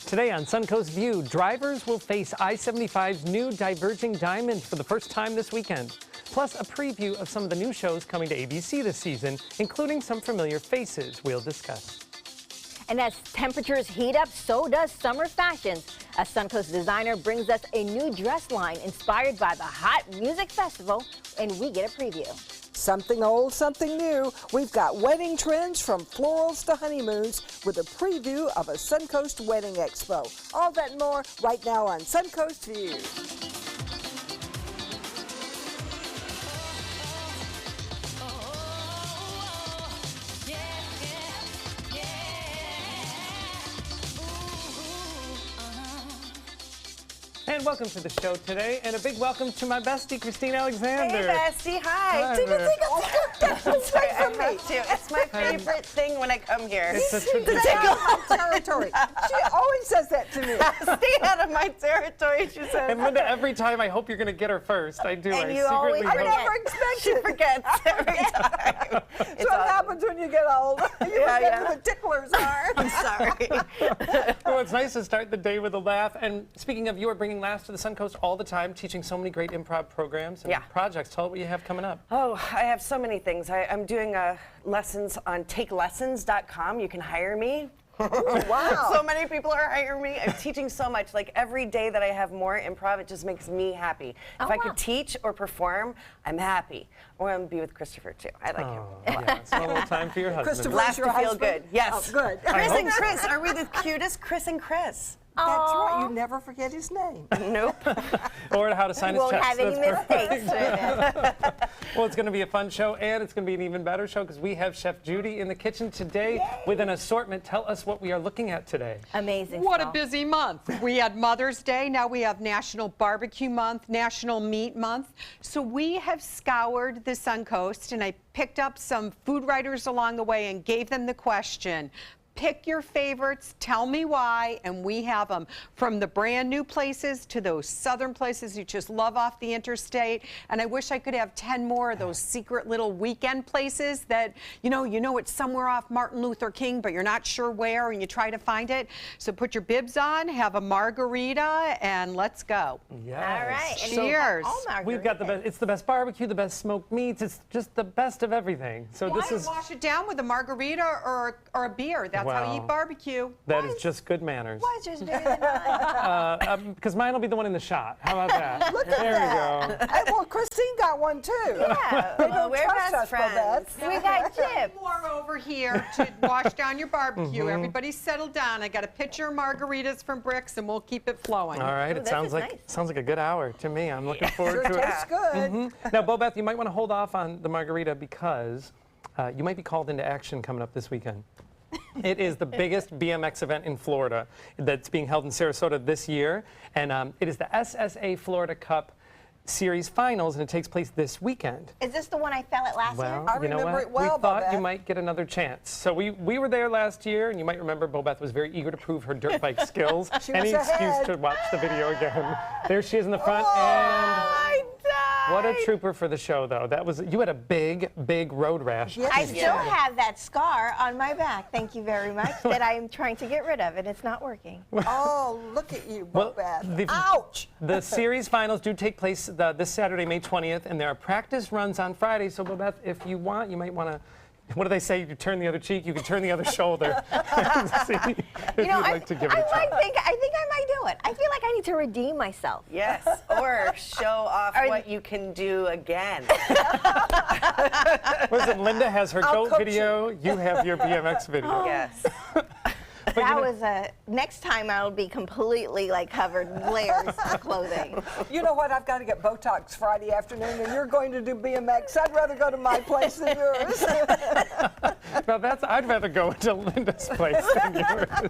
Today on Suncoast View, drivers will face I-75's new diverging diamond for the first time this weekend. Plus, a preview of some of the new shows coming to ABC this season, including some familiar faces we'll discuss. And as temperatures heat up, so does summer fashions. A Suncoast designer brings us a new dress line inspired by the hot music festival, and we get a preview. Something old, something new. We've got wedding trends from florals to honeymoons with a preview of a Suncoast Wedding Expo. All that and more right now on Suncoast View. And welcome to the show today, and a big welcome to my bestie, Christine Alexander. Hey, bestie, hi. It's Sorry, I have to. It's my favorite thing when I come here. It's a tradition. Stay out of my territory. She always says that to me. Stay out of my territory, she says. And Linda, every time I hope you're going to get her first. I do. And I you always secretly I hope. never expect She it. forgets every time. That's what happens when you get old. You forget who the ticklers are. I'm sorry. Well, it's nice to start the day with a laugh. And speaking of, you are bringing laughs to the Suncoast all the time, teaching so many great improv programs and projects. Tell us what you have coming up. Oh, I have so many things. I'm doing lessons on takelessons.com. You can hire me. Wow. So many people are hiring me. I'm teaching so much. Like every day that I have more improv, it just makes me happy. If I could teach or perform, I'm happy. Or I'm be with Christopher too. I like him. Yeah, it's a little time for your husband. Christopher, Laugh your to feel husband? good. Yes. Oh, good. Chris and Chris. Are we the cutest? Chris and Chris. That's right. You never forget his name. Nope. Or how to sign his Won't checks. have any That's mistakes with it. Well, it's going to be a fun show, and it's going to be an even better show because we have Chef Judy in the kitchen today with an assortment. Tell us what we are looking at today. Amazing. What a stuff. busy month. We had Mother's Day, now we have National Barbecue Month, National Meat Month. So we have scoured the Suncoast, and I picked up some food writers along the way and gave them the question. Pick your favorites, tell me why, and we have them from the brand new places to those southern places you just love off the interstate. And I wish I could have 10 more of those secret little weekend places that, you know it's somewhere off Martin Luther King, but you're not sure where, and you try to find it. So put your bibs on, have a margarita, and let's go. Yes. All right. And Cheers. We've got the best. It's the best barbecue, the best smoked meats. It's just the best of everything. So Why this is wash it down with a margarita or a beer? That's how you eat barbecue. that is just good manners. Why is yours bigger than mine? Because mine will be the one in the shot. How about that? Look at there that. we go. Hey, well, Christine got one too. Yeah. They don't we're trust best us, Babette. friends. We got chips. More over here to wash down your barbecue. Everybody settle down. I got a pitcher of margaritas from Bricks, and we'll keep it flowing. All right. Ooh, It this sounds is like nice. sounds like a good hour to me. I'm looking forward Sure to it. tastes good. Now, Bobeth, you might want to hold off on the margarita because you might be called into action coming up this weekend. It is the biggest BMX event in Florida that's being held in Sarasota this year, and it is the SSA Florida Cup Series Finals, and it takes place this weekend. Is this the one I fell at last year? I You know remember what? it well, we thought you Bobette. might get another chance. So we were there last year, and you might remember Bobeth was very eager to prove her dirt bike skills. She Any was excuse ahead. to watch the video again. There she is in the front, I died. and what a trooper for the show, though. That was you had a big road rash. Yes, I you still did. have that scar on my back, thank you very much, that I'm trying to get rid of, and it's not working. Oh, look at you, Well, Babette. the- Ouch. The series finals do take place this Saturday, May 20th, and there are practice runs on Friday. So, Bobeth, if you want, you might want to. What do they say? You turn the other cheek, you can turn the other shoulder. See if You know, you'd like to give it a try. I think I might do it. I feel like I need to redeem myself. Yes, or show off what you can do again. Listen, Linda has her I'll goat coach video. You have your BMX video. Yes. But That you know- was next time I'll be completely like covered in layers of clothing. You know what? I've got to get Botox Friday afternoon, and you're going to do BMX. I'd rather go to my place than yours. Well, I'd rather go to Linda's place than yours.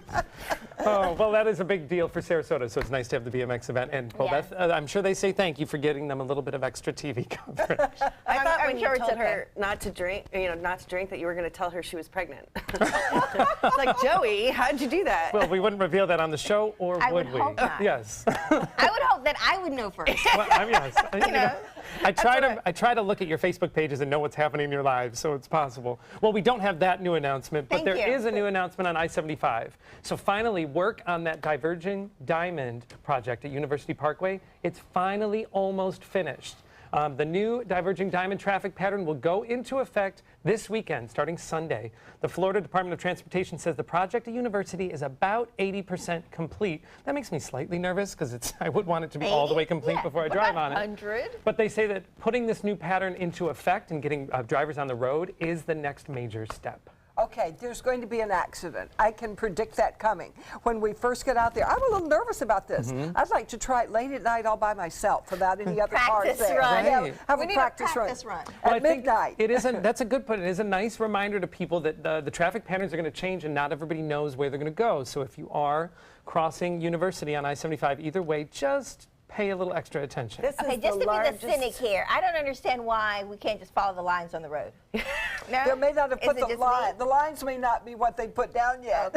Oh, well, that is a big deal for Sarasota, so it's nice to have the BMX event. And Bobeth, I'm sure they say thank you for getting them a little bit of extra TV coverage. I thought I'm when sure you it's told okay. her not to drink, that you were going to tell her she was pregnant. It's like, Joey, how'd you do that? Well, we wouldn't reveal that on the show, or I would would we? hope not. Yes. I would hope thought that I would know first. Well, yes, I try to look at your Facebook pages and know what's happening in your lives, so it's possible. Well, we don't have that new announcement, but there is a new announcement on I-75. So finally, work on that Diverging Diamond project at University Parkway, it's finally almost finished. The new Diverging Diamond traffic pattern will go into effect this weekend, starting Sunday. The Florida Department of Transportation says the project at University is about 80% complete. That makes me slightly nervous because I would want it to be all the way complete before I drive on it. 100? But they say that putting this new pattern into effect and getting drivers on the road is the next major step. Okay, there's going to be an accident. I can predict that coming. When we first get out there, I'm a little nervous about this. I'd like to try it late at night all by myself without any other cars Practice there. run. Yeah, have We a need practice a practice run. Well, At midnight. It is that's a good point. It is a nice reminder to people that the traffic patterns are going to change and not everybody knows where they're going to go. So if you are crossing University on I-75 either way, just pay a little extra attention. Okay, just to be the cynic here, I don't understand why we can't just follow the lines on the road. No? They may not have put Is it the just line. me? The lines may not be what they put down yet.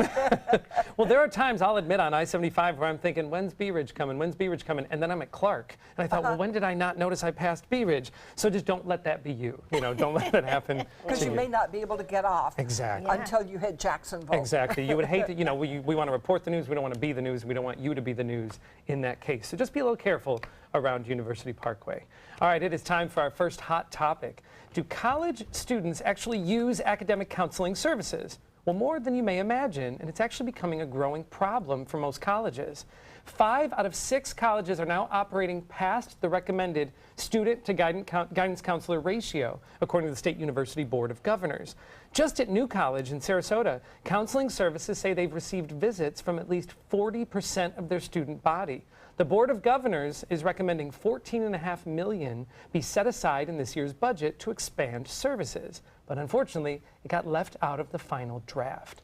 Well, there are times, I'll admit, on I-75 where I'm thinking, when's Bee Ridge coming? When's Bee Ridge coming? And then I'm at Clark. And I thought, well, when did I not notice I passed Bee Ridge? So just don't let that be you. Don't let that happen. Because you may not be able to get off Exactly. until you hit Jacksonville. Exactly. You would hate to, we want to report the news. We don't want to be the news. We don't want you to be the news in that case. So just be a little careful around University Parkway. All right, it is time for our first hot topic. Do college students actually use academic counseling services? Well, more than you may imagine, and it's actually becoming a growing problem for most colleges. 5 out of 6 colleges are now operating past the recommended student to guidance counselor ratio, according to the State University Board of Governors. Just at New College in Sarasota, counseling services say they've received visits from at least 40% of their student body. The Board of Governors is recommending $14.5 million be set aside in this year's budget to expand services. But unfortunately, it got left out of the final draft.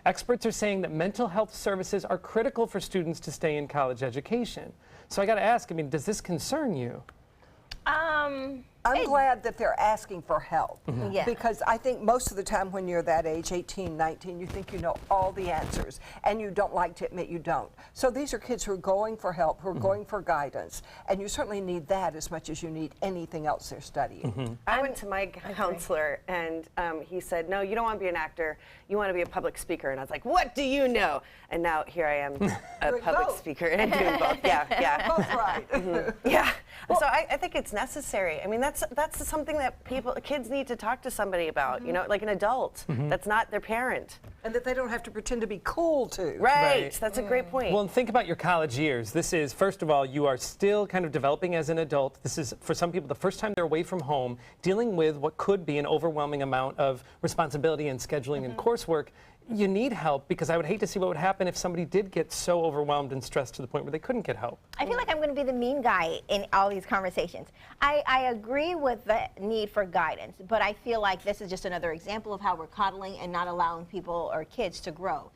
Experts are saying that mental health services are critical for students to stay in college education. So I got to ask, does this concern you? I'm glad that they're asking for help. Yeah. Because I think most of the time when you're that age, 18, 19, you think you know all the answers, and you don't like to admit you don't. So these are kids who are going for help, who are going for guidance, and you certainly need that as much as you need anything else they're studying. I went to my counselor, and he said, no, you don't want to be an actor. You want to be a public speaker. And I was like, what do you know? And now here I am, a Doing public both. speaker, and I'm doing both. Yeah. Both right. Yeah. So I think it's necessary. That's something that kids need to talk to somebody about, like an adult. That's not their parent. And that they don't have to pretend to be cool, too. Right. That's a great point. Well, and think about your college years. This is, first of all, you are still kind of developing as an adult. This is, for some people, the first time they're away from home, dealing with what could be an overwhelming amount of responsibility and scheduling and coursework. You need help, because I would hate to see what would happen if somebody did get so overwhelmed and stressed to the point where they couldn't get help. I feel like I'm going to be the mean guy in all these conversations. I agree with the need for guidance, but I feel like this is just another example of how we're coddling and not allowing people or kids to grow.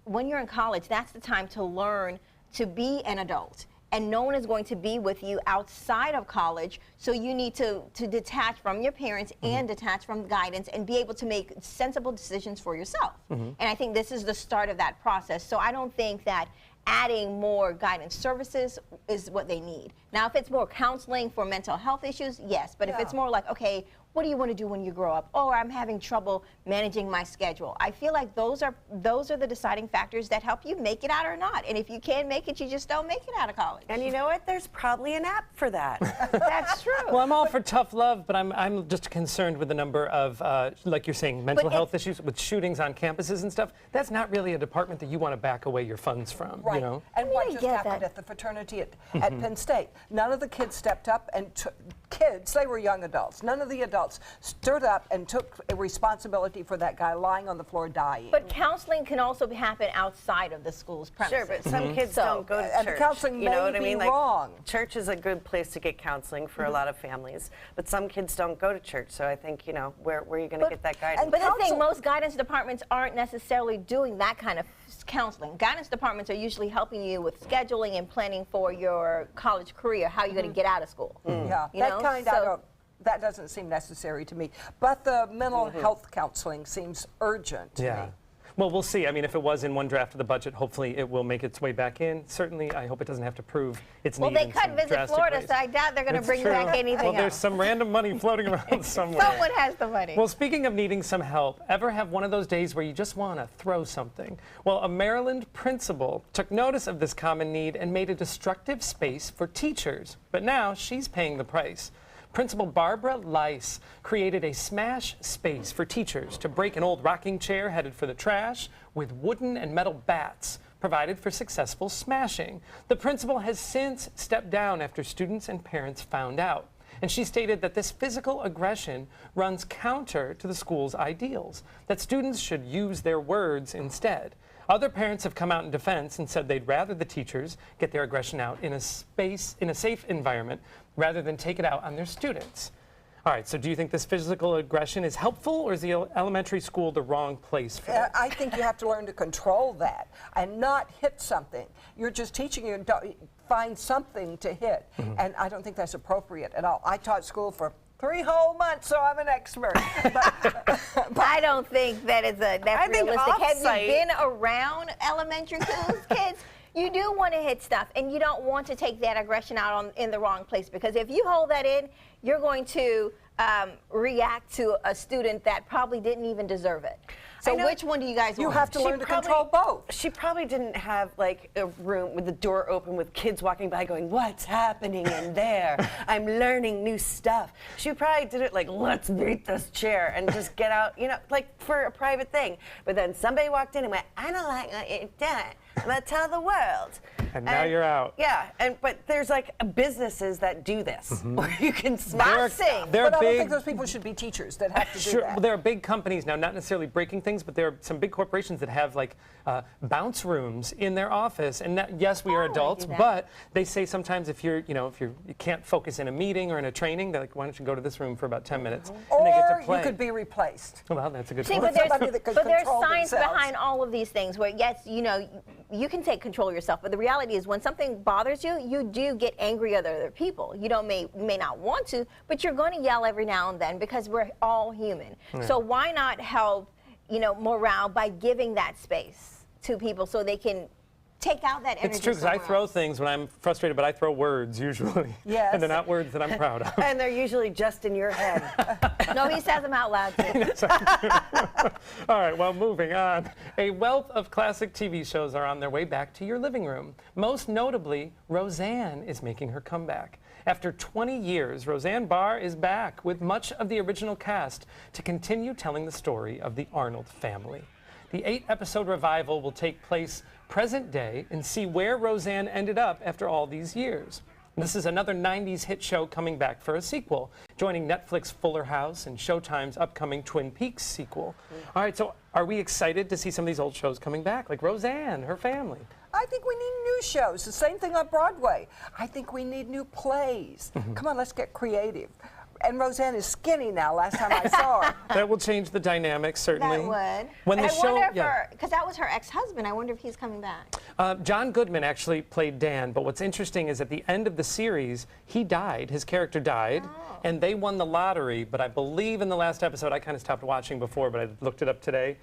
When you're in college, that's the time to learn to be an adult. And no one is going to be with you outside of college, so you need to detach from your parents and detach from guidance and be able to make sensible decisions for yourself. And I think this is the start of that process. So I don't think that adding more guidance services is what they need. Now, if it's more counseling for mental health issues, yes. But if it's more like, okay, what do you want to do when you grow up? Oh, I'm having trouble managing my schedule. I feel like those are the deciding factors that help you make it out or not. And if you can't make it, you just don't make it out of college. And you know what? There's probably an app for that. That's true. Well, I'm all for tough love, but I'm just concerned with the number of, like you're saying, mental health issues with shootings on campuses and stuff. That's not really a department that you want to back away your funds from, Right. And what just get happened that. at the fraternity at Penn State, none of the kids stepped up and kids, they were young adults, none of the adults stood up and took a responsibility for that guy lying on the floor dying. But counseling can also happen outside of the school's premises. Sure, but some kids don't go to And the church. counseling you know may what I be mean? wrong. Church is a good place to get counseling for a lot of families, but some kids don't go to church. So I think, where are you going to get that guidance? But the thing, most guidance departments aren't necessarily doing that kind of counseling. Guidance departments are usually helping you with scheduling and planning for your college career, how you're going to get out of school. Yeah, You that know? kind that doesn't seem necessary to me. But the mental health counseling seems urgent to me. Well, we'll see. I mean, if it was in one draft of the budget, hopefully it will make its way back in. Certainly, I hope it doesn't have to prove its Well, need they in could some visit drastic Florida, ways. so I doubt they're going to It's bring true. back anything Well, there's else. some random money floating around somewhere. Someone has the money. Well, speaking of needing some help, ever have one of those days where you just want to throw something? Well, a Maryland principal took notice of this common need and made a destructive space for teachers. But now she's paying the price. Principal Barbara Lice created a smash space for teachers to break an old rocking chair headed for the trash with wooden and metal bats provided for successful smashing. The principal has since stepped down after students and parents found out. And she stated that this physical aggression runs counter to the school's ideals, that students should use their words instead. Other parents have come out in defense and said they'd rather the teachers get their aggression out in a safe environment rather than take it out on their students. All right, so do you think this physical aggression is helpful, or is the elementary school the wrong place for it? I think you have to learn to control that and not hit something. You're just teaching you to find something to hit, and I don't think that's appropriate at all. I taught school for 3 whole months, so I'm an expert. I don't think that's I think realistic. Have off-site- you been around elementary schools, kids? You do want to hit stuff, and you don't want to take that aggression out in the wrong place, because if you hold that in, you're going to react to a student that probably didn't even deserve it. So which one do you guys want? You have to learn to control both. She probably didn't have like a room with the door open with kids walking by going, "What's happening in there? I'm learning new stuff." She probably did it like, "Let's beat this chair," and just get out, you know, like for a private thing. But then somebody walked in and went, "I don't like what you're doing. I'm gonna tell the world." And now you're out. Yeah, but there's like businesses that do this, where you can Boxing. smash. They're But I don't big. think those people should be teachers that have to do Sure, that. well, there are big companies now, not necessarily breaking things, but there are some big corporations that have like bounce rooms in their office. And that, yes, we are I wanna adults, do that. but they say sometimes if you can't focus in a meeting or in a training, they're like, why don't you go to this room for about 10 minutes? And they get to Or play. you could be replaced. Well, that's a good See, point. but Somebody that could there's control science themselves. behind all of these things where, yes, you can take control of yourself, but the reality is when something bothers you, you do get angry at other people. You may not want to, but you're going to yell every now and then because we're all human. So why not help, morale by giving that space to people so they can take out that energy It's true, because I somewhere throw else. things when I'm frustrated, but I throw words usually. Yes. And they're not words that I'm proud of. And they're usually just in your head. No, he says them out loud too. All right, well, moving on. A wealth of classic TV shows are on their way back to your living room. Most notably, Roseanne is making her comeback. After 20 years, Roseanne Barr is back with much of the original cast to continue telling the story of the Arnold family. The 8-episode revival will take place present day and see where Roseanne ended up after all these years. This is another 90s hit show coming back for a sequel, joining Netflix Fuller House and Showtime's upcoming Twin Peaks sequel. All right, so are we excited to see some of these old shows coming back, like Roseanne, her family? I think we need new shows. The same thing on Broadway. I think we need new plays. Come on, let's get creative. And Roseanne is skinny now, last time I saw her. That will change the dynamic, certainly. That would. When the I show, wonder if because that was her ex-husband. I wonder if he's coming back. John Goodman actually played Dan, but what's interesting is at the end of the series, he died, his character died, and they won the lottery, but I believe in the last episode, I kind of stopped watching before, but I looked it up today,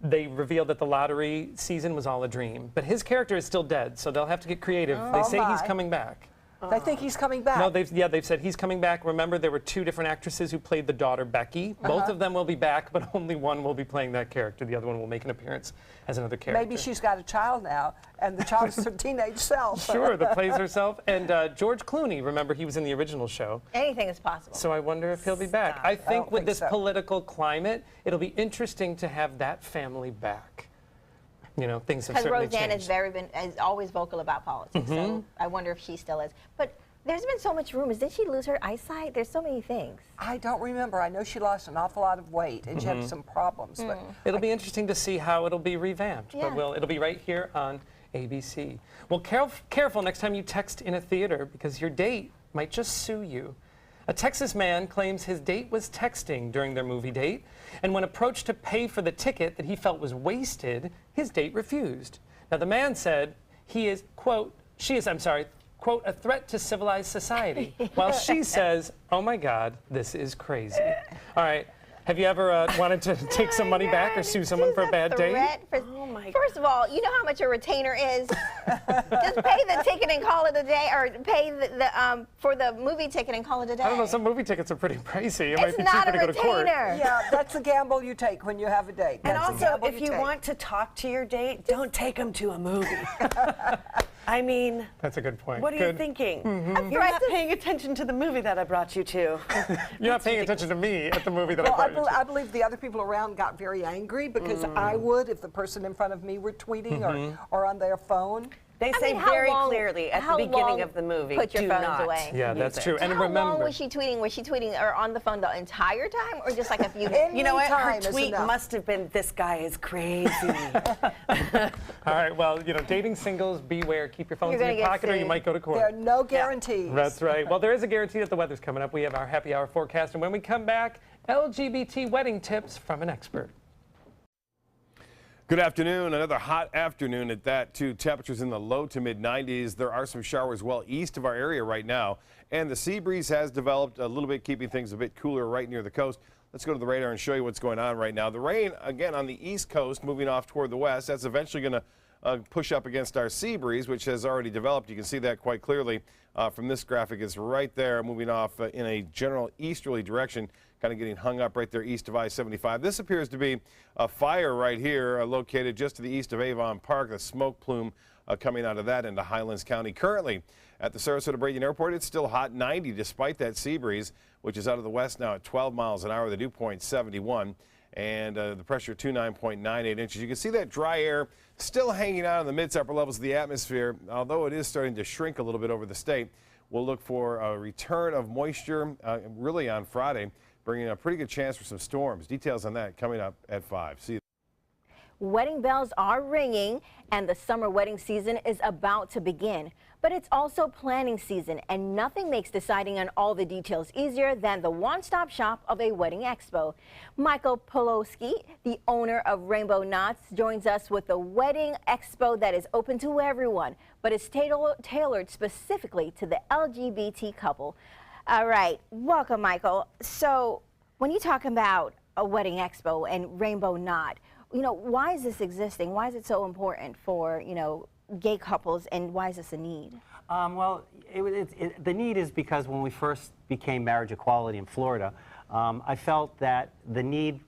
they revealed that the lottery season was all a dream. But his character is still dead, so they'll have to get creative. They say he's my. coming back. They think he's coming back. No, they've said he's coming back. Remember, there were 2 different actresses who played the daughter, Becky. Both of them will be back, but only one will be playing that character. The other one will make an appearance as another character. Maybe she's got a child now, and the child's her teenage self. Sure, that plays herself. And George Clooney, remember, he was in the original show. Anything is possible. So I wonder if he'll be back. Stop. I think don't with think this so. political climate, it'll be interesting to have that family back. Things have Because certainly Roseanne changed. is always vocal about politics, so I wonder if she still is. But there's been so much rumors. Did she lose her eyesight? There's so many things. I don't remember. I know she lost an awful lot of weight, and she had some problems. But It'll be interesting to see how it'll be revamped, Yeah. but it'll be right here on ABC. Well, careful next time you text in a theater, because your date might just sue you. A Texas man claims his date was texting during their movie date, and when approached to pay for the ticket that he felt was wasted, his date refused. Now, the man said she is, quote, a threat to civilized society, while she says, oh my God, this is crazy. All right. Have you ever wanted to take some money back or sue someone for a bad date? Oh my First of all, you know how much a retainer is? Just pay the ticket and call it a day, or pay for the movie ticket and call it a day. I don't know, some movie tickets are pretty pricey. It It's might be not cheaper a to go to court. retainer. Yeah, that's a gamble you take when you have a date. And That's a also, gamble if you take. want to talk to your date, don't take them to a movie. I mean, That's a good point. what are you thinking? You're not paying attention to the movie that I brought you to. You're not paying attention to me at the movie that I Well, brought you to. I believe the other people around got very angry because I would if the person in front of me were tweeting or on their phone. They say how very long- clearly at how the beginning long of the movie, put your do phones not away? Yeah, that's use true. it. And How remember, long was she tweeting? Was she tweeting or on the phone the entire time, or just like a few minutes? You know what? Her Time is tweet enough. must have been, "This guy is crazy." all right, well, dating singles, beware. Keep your phones You're in gonna your get pocket or you sued. might go to court. There are no guarantees. That's right. Well, there is a guarantee that the weather's coming up. We have our happy hour forecast, and when we come back, LGBT wedding tips from an expert. Good afternoon. Another hot afternoon at that, too. Temperatures in the low to mid 90s. There are some showers well east of our area right now, and the sea breeze has developed a little bit, keeping things a bit cooler right near the coast. Let's go to the radar and show you what's going on right now. The rain, again, on the east coast, moving off toward the west. That's eventually going to push up against our sea breeze, which has already developed. You can see that quite clearly from this graphic. It's right there, moving off in a general easterly direction, kind of getting hung up right there east of I-75. This appears to be a fire right here located just to the east of Avon Park, the smoke plume coming out of that into Highlands County. Currently at the Sarasota-Braden Airport, it's still hot, 90 despite that sea breeze, which is out of the west now at 12 miles an hour, the dew point 71, and the pressure 29.98 inches. You can see that dry air still hanging out in the mid to upper levels of the atmosphere, although it is starting to shrink a little bit over the state. We'll look for a return of moisture really on Friday, bringing a pretty good chance for some storms. Details on that coming up at 5. See you. Wedding bells are ringing and the summer wedding season is about to begin. But it's also planning season, and nothing makes deciding on all the details easier than the one-stop shop of a wedding expo. Michael Poloski, the owner of Rainbow Knots, joins us with the wedding expo that is open to everyone, but is tailored specifically to the LGBT couple. All right, welcome, Michael. So when you talk about a wedding expo and Rainbow Knot, why is this existing? Why is it so important for, gay couples, and why is this a need? Well, the need is because when we first became marriage equality in Florida, I felt that the need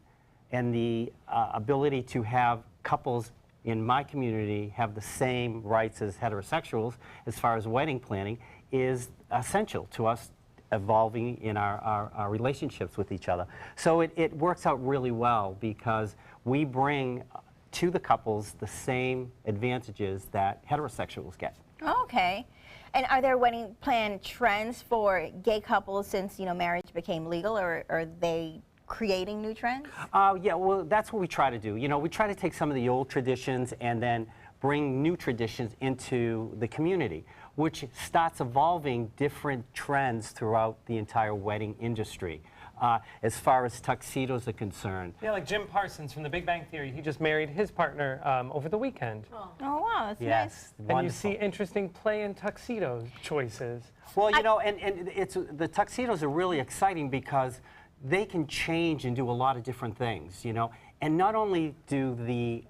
and the ability to have couples in my community have the same rights as heterosexuals as far as wedding planning is essential to us evolving in our relationships with each other. So it works out really well because we bring to the couples the same advantages that heterosexuals get. Okay. And are there wedding plan trends for gay couples since, marriage became legal, or are they creating new trends? Yeah, well, that's what we try to do. We try to take some of the old traditions and then bring new traditions into the community, which starts evolving different trends throughout the entire wedding industry. As far as tuxedos are concerned. Yeah, like Jim Parsons from The Big Bang Theory. He just married his partner over the weekend. Oh, wow, that's nice. Yes, And wonderful. you see interesting play in tuxedo choices. Well, and the tuxedos are really exciting because they can change and do a lot of different things, And not only do the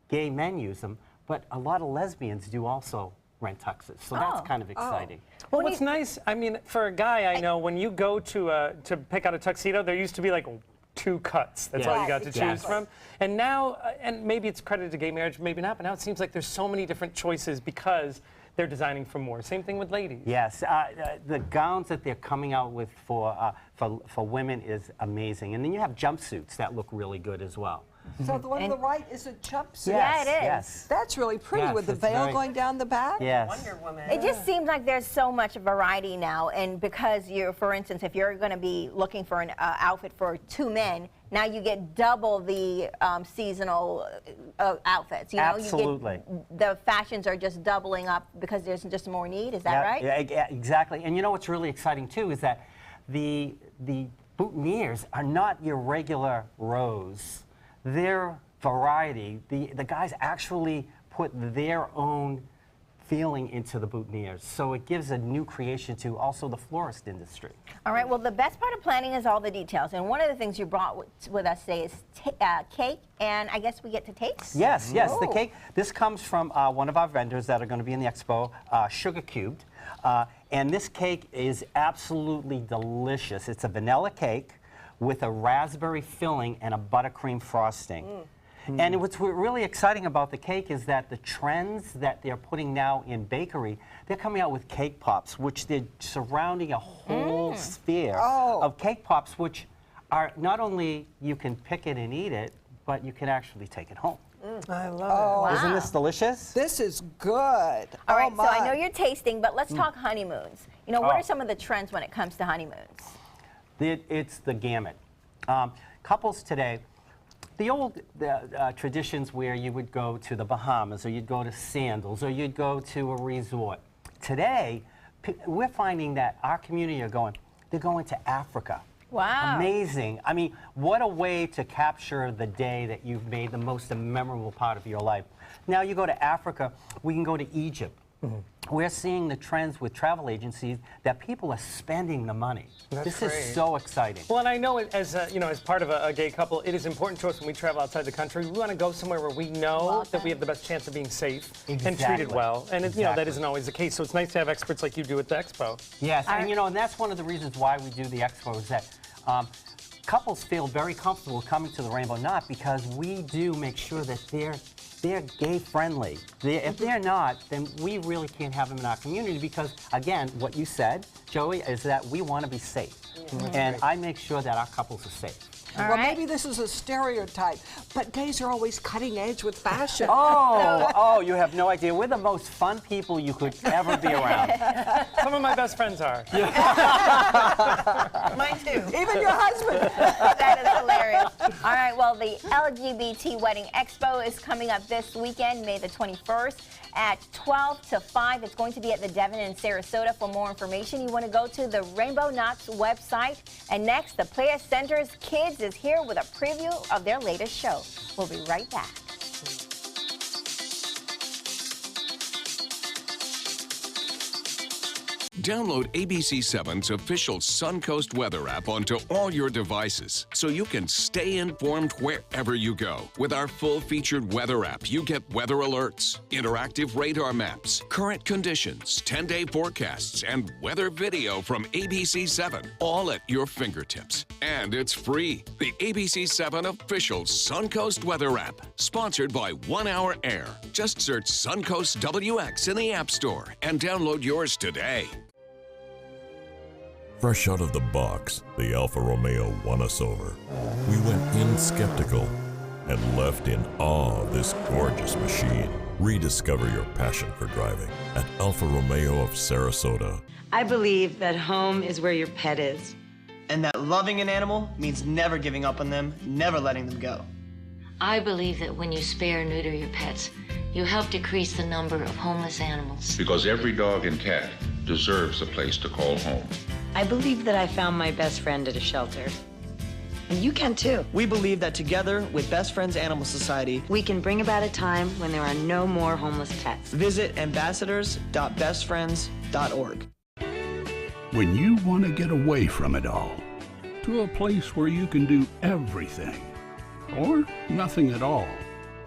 gay men use them, but a lot of lesbians do also rent tuxes. So that's kind of exciting. Well, what's nice, for a guy, I know when you go to pick out a tuxedo, there used to be like 2 cuts. That's all you got to choose from. And now, and maybe it's credited to gay marriage, maybe not, but now it seems like there's so many different choices because they're designing for more. Same thing with ladies. Yes, the gowns that they're coming out with for women is amazing. And then you have jumpsuits that look really good as well. So the one on the right is a jumpsuit. Yeah, it is. Yes. That's really pretty Yes, with the it's veil very- going down the back. Yes. Wonder Woman. It just seems like there's so much variety now, and because for instance, if you're going to be looking for an outfit for 2 men, now you get double the seasonal outfits. Absolutely. You get, the fashions are just doubling up because there's just more need. Is that right? Yeah, exactly. And what's really exciting too is that the boutonnieres are not your regular rose. They're variety. The guys actually put their own feeling into the boutonnieres. So it gives a new creation to also the florist industry. All right, well, the best part of planning is all the details. And one of the things you brought with us today is cake, and I guess we get to taste? Yes, yes, the cake. This comes from one of our vendors that are going to be in the expo, Sugar Cubed. And this cake is absolutely delicious. It's a vanilla cake with a raspberry filling and a buttercream frosting. And what's really exciting about the cake is that the trends that they're putting now in bakery, they're coming out with cake pops, which they're surrounding a whole sphere of cake pops, which are not only you can pick it and eat it, but you can actually take it home. I love it. Isn't this delicious? This is good. All right, so I know you're tasting, but let's talk honeymoons. You know, what are some of the trends when it comes to honeymoons? It's the gamut. Couples today, the old traditions where you would go to the Bahamas, or you'd go to Sandals, or you'd go to a resort. Today, we're finding that our community they're going to Africa. Wow. Amazing. I mean, what a way to capture the day that you've made the most memorable part of your life. Now you go to Africa, we can go to Egypt. We're seeing the trends with travel agencies that people are spending the money. This is so exciting. Well, and I know as you know, as part of a gay couple, it is important to us when we travel outside the country. We want to go somewhere where we know that we have the best chance of being safe and treated well. And you know, that isn't always the case. So it's nice to have experts like you do at the expo. Yes, and you know, and that's one of the reasons why we do the expo is that couples feel very comfortable coming to the Rainbow Knot because we do make sure that they're gay friendly. If they're not, then we really can't have them in our community because, again, what you said, Joey, is that we want to be safe. And I make sure that our couples are safe. Well, maybe this is a stereotype, but gays are always cutting edge with fashion. Oh, you have no idea. We're the most fun people you could ever be around. Some of my best friends are. Mine too. Even your husband. That is hilarious. All right, well, the LGBT Wedding Expo is coming up this weekend, May the 21st at 12 to 5. It's going to be at the Devon in Sarasota. For more information, you want to go to the Rainbow Knots website. And next, the Playa Center's Kids is here with a preview of their latest show. We'll be right back. Download ABC7's official Suncoast weather app onto all your devices so you can stay informed wherever you go. With our full-featured weather app, you get weather alerts, interactive radar maps, current conditions, 10-day forecasts, and weather video from ABC7, all at your fingertips. And it's free. The ABC7 official Suncoast weather app, sponsored by 1 Hour Air. Just search Suncoast WX in the App Store and download yours today. Fresh out of the box, the Alfa Romeo won us over. We went in skeptical and left in awe of this gorgeous machine. Rediscover your passion for driving at Alfa Romeo of Sarasota. I believe that home is where your pet is. And that loving an animal means never giving up on them, never letting them go. I believe that when you spay or neuter your pets, you help decrease the number of homeless animals. Because every dog and cat deserves a place to call home. I believe that I found my best friend at a shelter. And you can too. We believe that together with Best Friends Animal Society, we can bring about a time when there are no more homeless pets. Visit ambassadors.bestfriends.org. When you want to get away from it all, to a place where you can do everything, or nothing at all,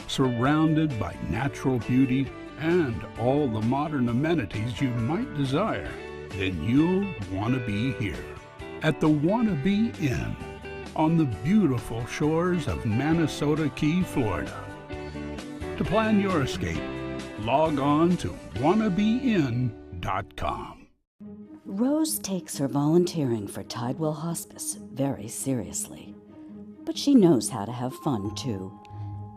surrounded by natural beauty and all the modern amenities you might desire, then you'll want to be here at the Wanna Be Inn on the beautiful shores of Manasota Key, Florida. To plan your escape, log on to wannabeinn.com. Rose takes her volunteering for Tidewell HOSPICE very seriously, but she knows how to have fun too.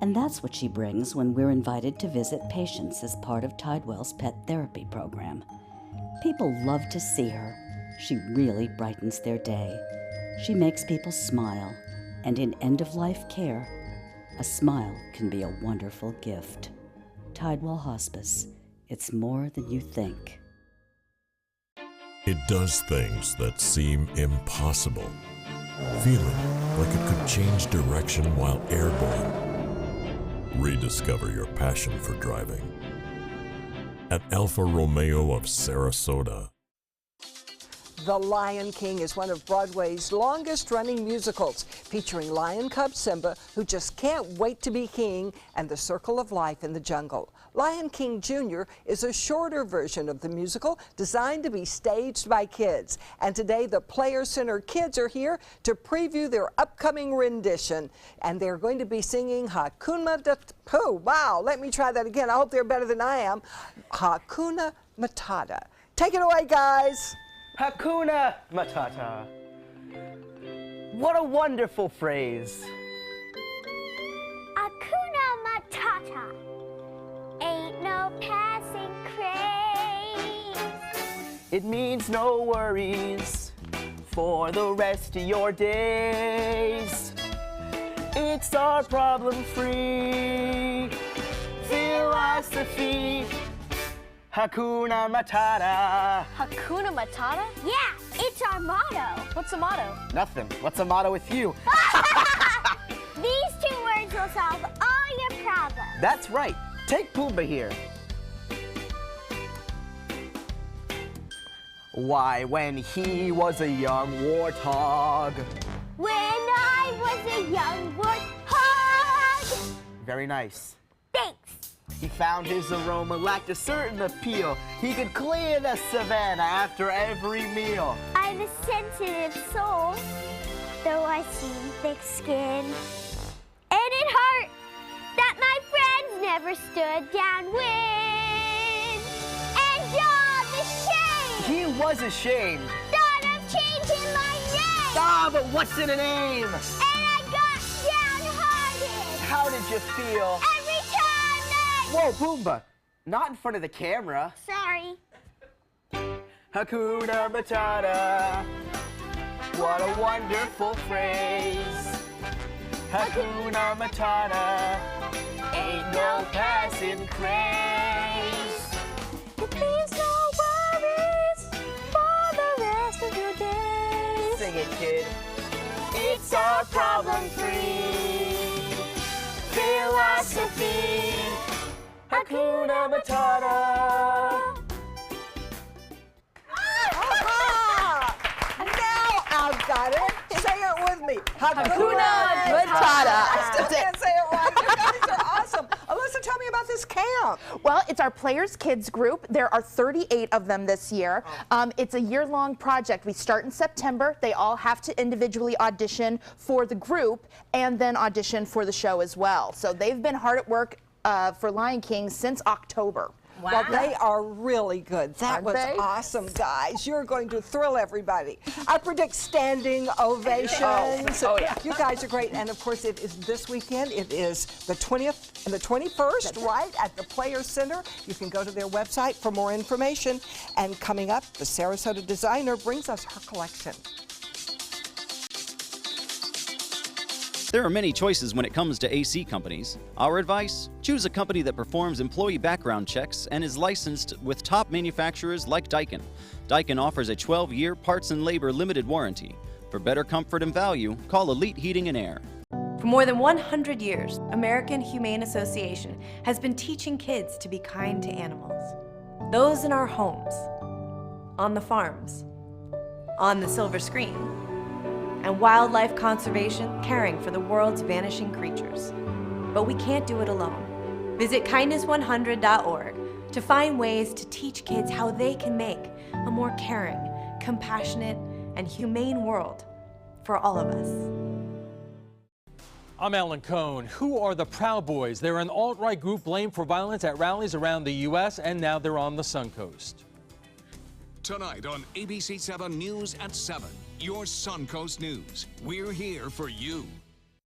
And that's what she brings when we're invited to visit patients as part of Tidewell's pet therapy program. People love to see her. She really brightens their day. She makes people smile, and in end-of-life care, a smile can be a wonderful gift. Tidewell Hospice. It's more than you think. It does things that seem impossible. Feeling like it could change direction while airborne. Rediscover your passion for driving. at Alfa Romeo of Sarasota. The Lion King is one of Broadway's longest-running musicals, featuring lion cub Simba, who just can't wait to be king, and the circle of life in the jungle. Lion King Jr. is a shorter version of the musical designed to be staged by kids. And today, the Players Center kids are here to preview their upcoming rendition. And they're going to be singing Hakuna Matata. Wow, let me try that again. I hope they're better than I am. Hakuna Matata. Take it away, guys. Hakuna Matata. What a wonderful phrase. Hakuna Matata. Ain't no passing craze. It means no worries for the rest of your days. It's our problem-free philosophy. Hakuna Matata. Hakuna Matata? Yeah, it's our motto. What's the motto? Nothing. What's the motto with you? These 2 words will solve all your problems. That's right. Take Pumbaa here. Why, when he was a young warthog. When I was a young warthog. Very nice. Thanks. He found his aroma lacked a certain appeal. He could clear the savannah after every meal. I've a sensitive soul, though I seem thick-skinned. And it hurt that my friends never stood downwind. And the shame! He was ashamed. Thought of changing my name! Ah, but what's in a name? And I got downhearted! How did you feel? Every time that... Whoa, Pumbaa! Not in front of the camera. Sorry. Hakuna Matata. What a wonderful phrase. Hakuna Matata. Ain't no passing craze. It means no worries for the rest of your days. Sing it, kid. It's our problem-free philosophy. Hakuna Matata. Now I've got it. Say it with me. Hakuna Matata. I still can't say it right. You guys are awesome. Alyssa, tell me about this camp. Well, it's our Players Kids group. There are 38 of them this year. It's a year-long project. We start in September. They all have to individually audition for the group and then audition for the show as well. So they've been hard at work for Lion King since October. Wow. Well, they are really good. That Aren't was they? awesome, guys. You're going to thrill everybody. I predict standing ovations. Oh, yeah. You guys are great. And, of course, it is this weekend. It is the 20th and the 21st, right, at the Players Center. You can go to their website for more information. And coming up, the Sarasota designer brings us her collection. There are many choices when it comes to AC companies. Our advice? Choose a company that performs employee background checks and is licensed with top manufacturers like Daikin. Daikin offers a 12-year parts and labor limited warranty. For better comfort and value, call Elite Heating and Air. For more than 100 years, American Humane Association has been teaching kids to be kind to animals. Those in our homes, on the farms, on the silver screen, and wildlife conservation, caring for the world's vanishing creatures. But we can't do it alone. Visit kindness100.org to find ways to teach kids how they can make a more caring, compassionate, and humane world for all of us. I'm Alan Cohn. Who are the Proud Boys? They're an alt-right group blamed for violence at rallies around the U.S., and now they're on the Suncoast. Tonight on ABC 7 News at 7, your Suncoast News. We're here for you.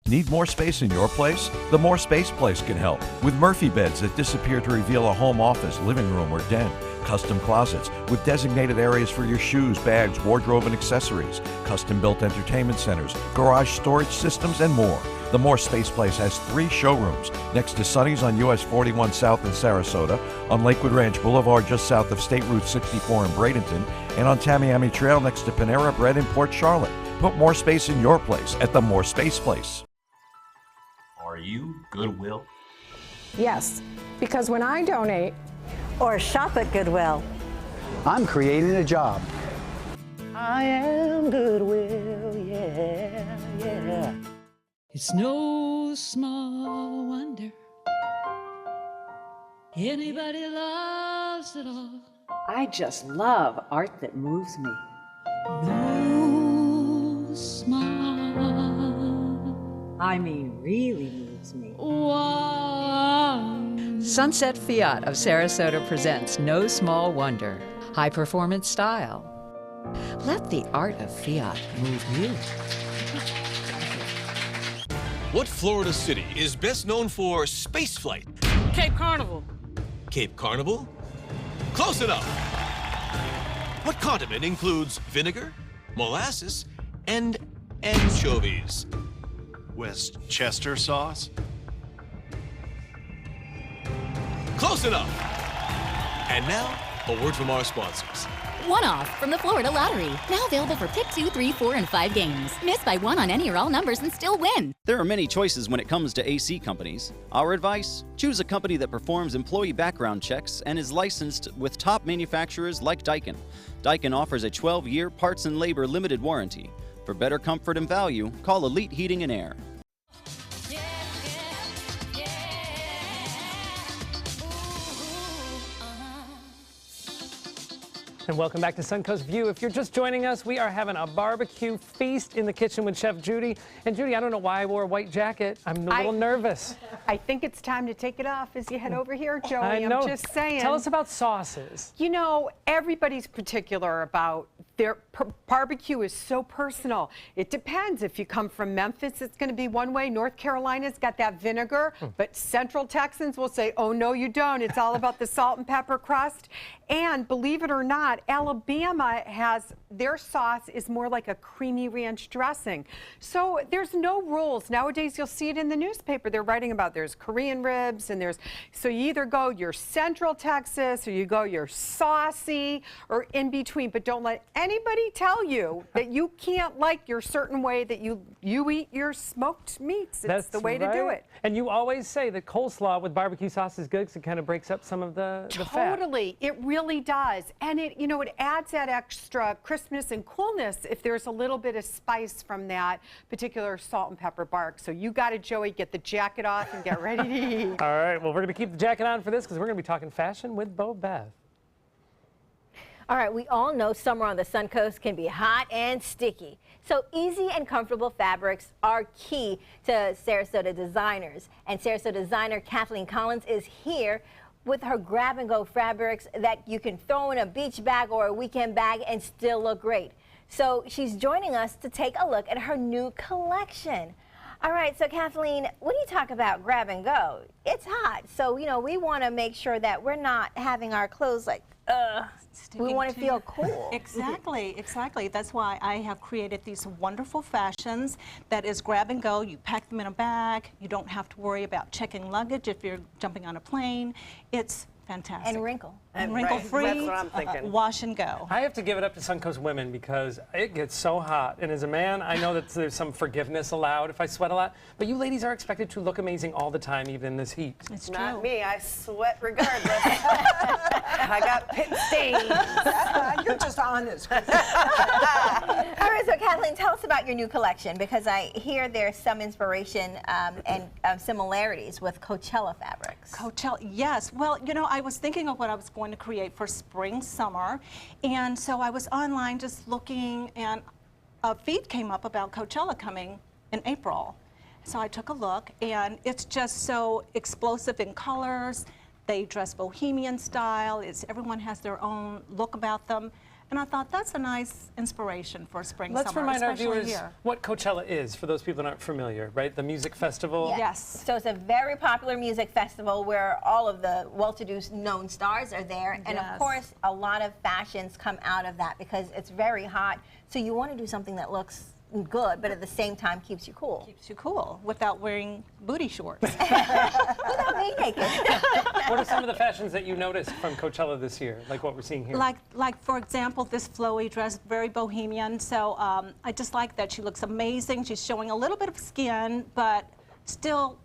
Need more space in your place? The More Space Place can help with Murphy beds that disappear to reveal a home office, living room, or den. Custom closets with designated areas for your shoes, bags, wardrobe, and accessories. Custom-built entertainment centers, garage storage systems, and more. The More Space Place has 3 showrooms next to Sonny's on US 41 South in Sarasota, on Lakewood Ranch Boulevard just south of State Route 64 in Bradenton, and on Tamiami Trail next to Panera Bread in Port Charlotte. Put more space in your place at the More Space Place. Are you Goodwill? Yes, because when I donate, or shop at Goodwill. I'm creating a job. I am Goodwill, yeah, yeah. It's no small wonder anybody loves it all. I just love art that moves me. No small, I mean, really moves me. Sunset Fiat of Sarasota presents No Small Wonder. High performance style. Let the art of Fiat move you. What Florida city is best known for spaceflight? Cape Carnival. Cape Carnival? Close enough. What condiment includes vinegar, molasses, and anchovies? Westchester sauce? Close enough. And now, a word from our sponsors. One-off from the Florida Lottery. Now available for pick 2, 3, 4, and 5 games. Miss by one on any or all numbers and still win. There are many choices when it comes to AC companies. Our advice? Choose a company that performs employee background checks and is licensed with top manufacturers like Daikin. Daikin offers a 12-year parts and labor limited warranty. For better comfort and value, call Elite Heating and Air. And welcome back to Suncoast View. If you're just joining us, we are having a barbecue feast in the kitchen with Chef Judy. And Judy, I don't know why I wore a white jacket. I'm a little nervous. I think it's time to take it off as you head over here, Joey. I know. I'm just saying. Tell us about sauces. You know, everybody's particular about their barbecue is so personal. It depends. If you come from Memphis, it's going to be one way. North Carolina's got that vinegar, but Central Texans will say, oh, no, you don't. It's all about the salt and pepper crust. And believe it or not, Alabama has, their sauce is more like a creamy ranch dressing. So there's no rules. Nowadays, you'll see it in the newspaper. They're writing about there's Korean ribs and there's, so you either go your Central Texas or you go your saucy or in between, but don't let anybody tell you that you can't like your certain way that you eat your smoked meats. It's the way to do it. And you always say that coleslaw with barbecue sauce is good because it kind of breaks up some of the fat. Totally. It really does. And it, you know, it adds that extra crispness and coolness if there's a little bit of spice from that particular salt and pepper bark. So you got it, Joey. Get the jacket off and get ready to eat. All right. Well, we're going to keep the jacket on for this because we're going to be talking fashion with Bo Beth. All right, we all know summer on the Suncoast can be hot and sticky. So easy and comfortable fabrics are key to Sarasota designers. And Sarasota designer Kathleen Collins is here with her grab-and-go fabrics that you can throw in a beach bag or a weekend bag and still look great. So she's joining us to take a look at her new collection. All right, so Kathleen, when you talk about grab and go, it's hot. So, you know, we want to make sure that we're not having our clothes like, we want to feel cool. Exactly, exactly. That's why I have created these wonderful fashions that is grab and go. You pack them in a bag. You don't have to worry about checking luggage if you're jumping on a plane. It's fantastic. And wrinkle. And wrinkle-free, That's what I'm thinking. wash and go. I have to give it up to Suncoast women because it gets so hot. And as a man, I know that there's some forgiveness allowed if I sweat a lot. But you ladies are expected to look amazing all the time, even in this heat. It's Not me. I sweat regardless. I got pit stains. You're just honest. All right, so Kathleen, tell us about your new collection because I hear there's some inspiration and similarities with Coachella fabrics. Coachella, yes. Well, you know, I was thinking of what I was going to create for spring, summer, and so I was online just looking, and a feed came up about Coachella coming in April. So I took a look, and it's just so explosive in colors. They dress bohemian style. Everyone has their own look about them. And I thought that's a nice inspiration for spring, Let's summer, remind our especially viewers here. what Coachella is, for those people that aren't familiar, right? The music festival. Yes. So it's a very popular music festival where all of the well-to-do known stars are there. And of Yes. course, a lot of fashions come out of that because it's very hot. So you want to do something that looks good, but at the same time keeps you cool. Keeps you cool without wearing booty shorts. Without being naked. What are some of the fashions that you noticed from Coachella this year, like what we're seeing here? Like for example, this flowy dress, very bohemian. So I just like that she looks amazing. She's showing a little bit of skin, but still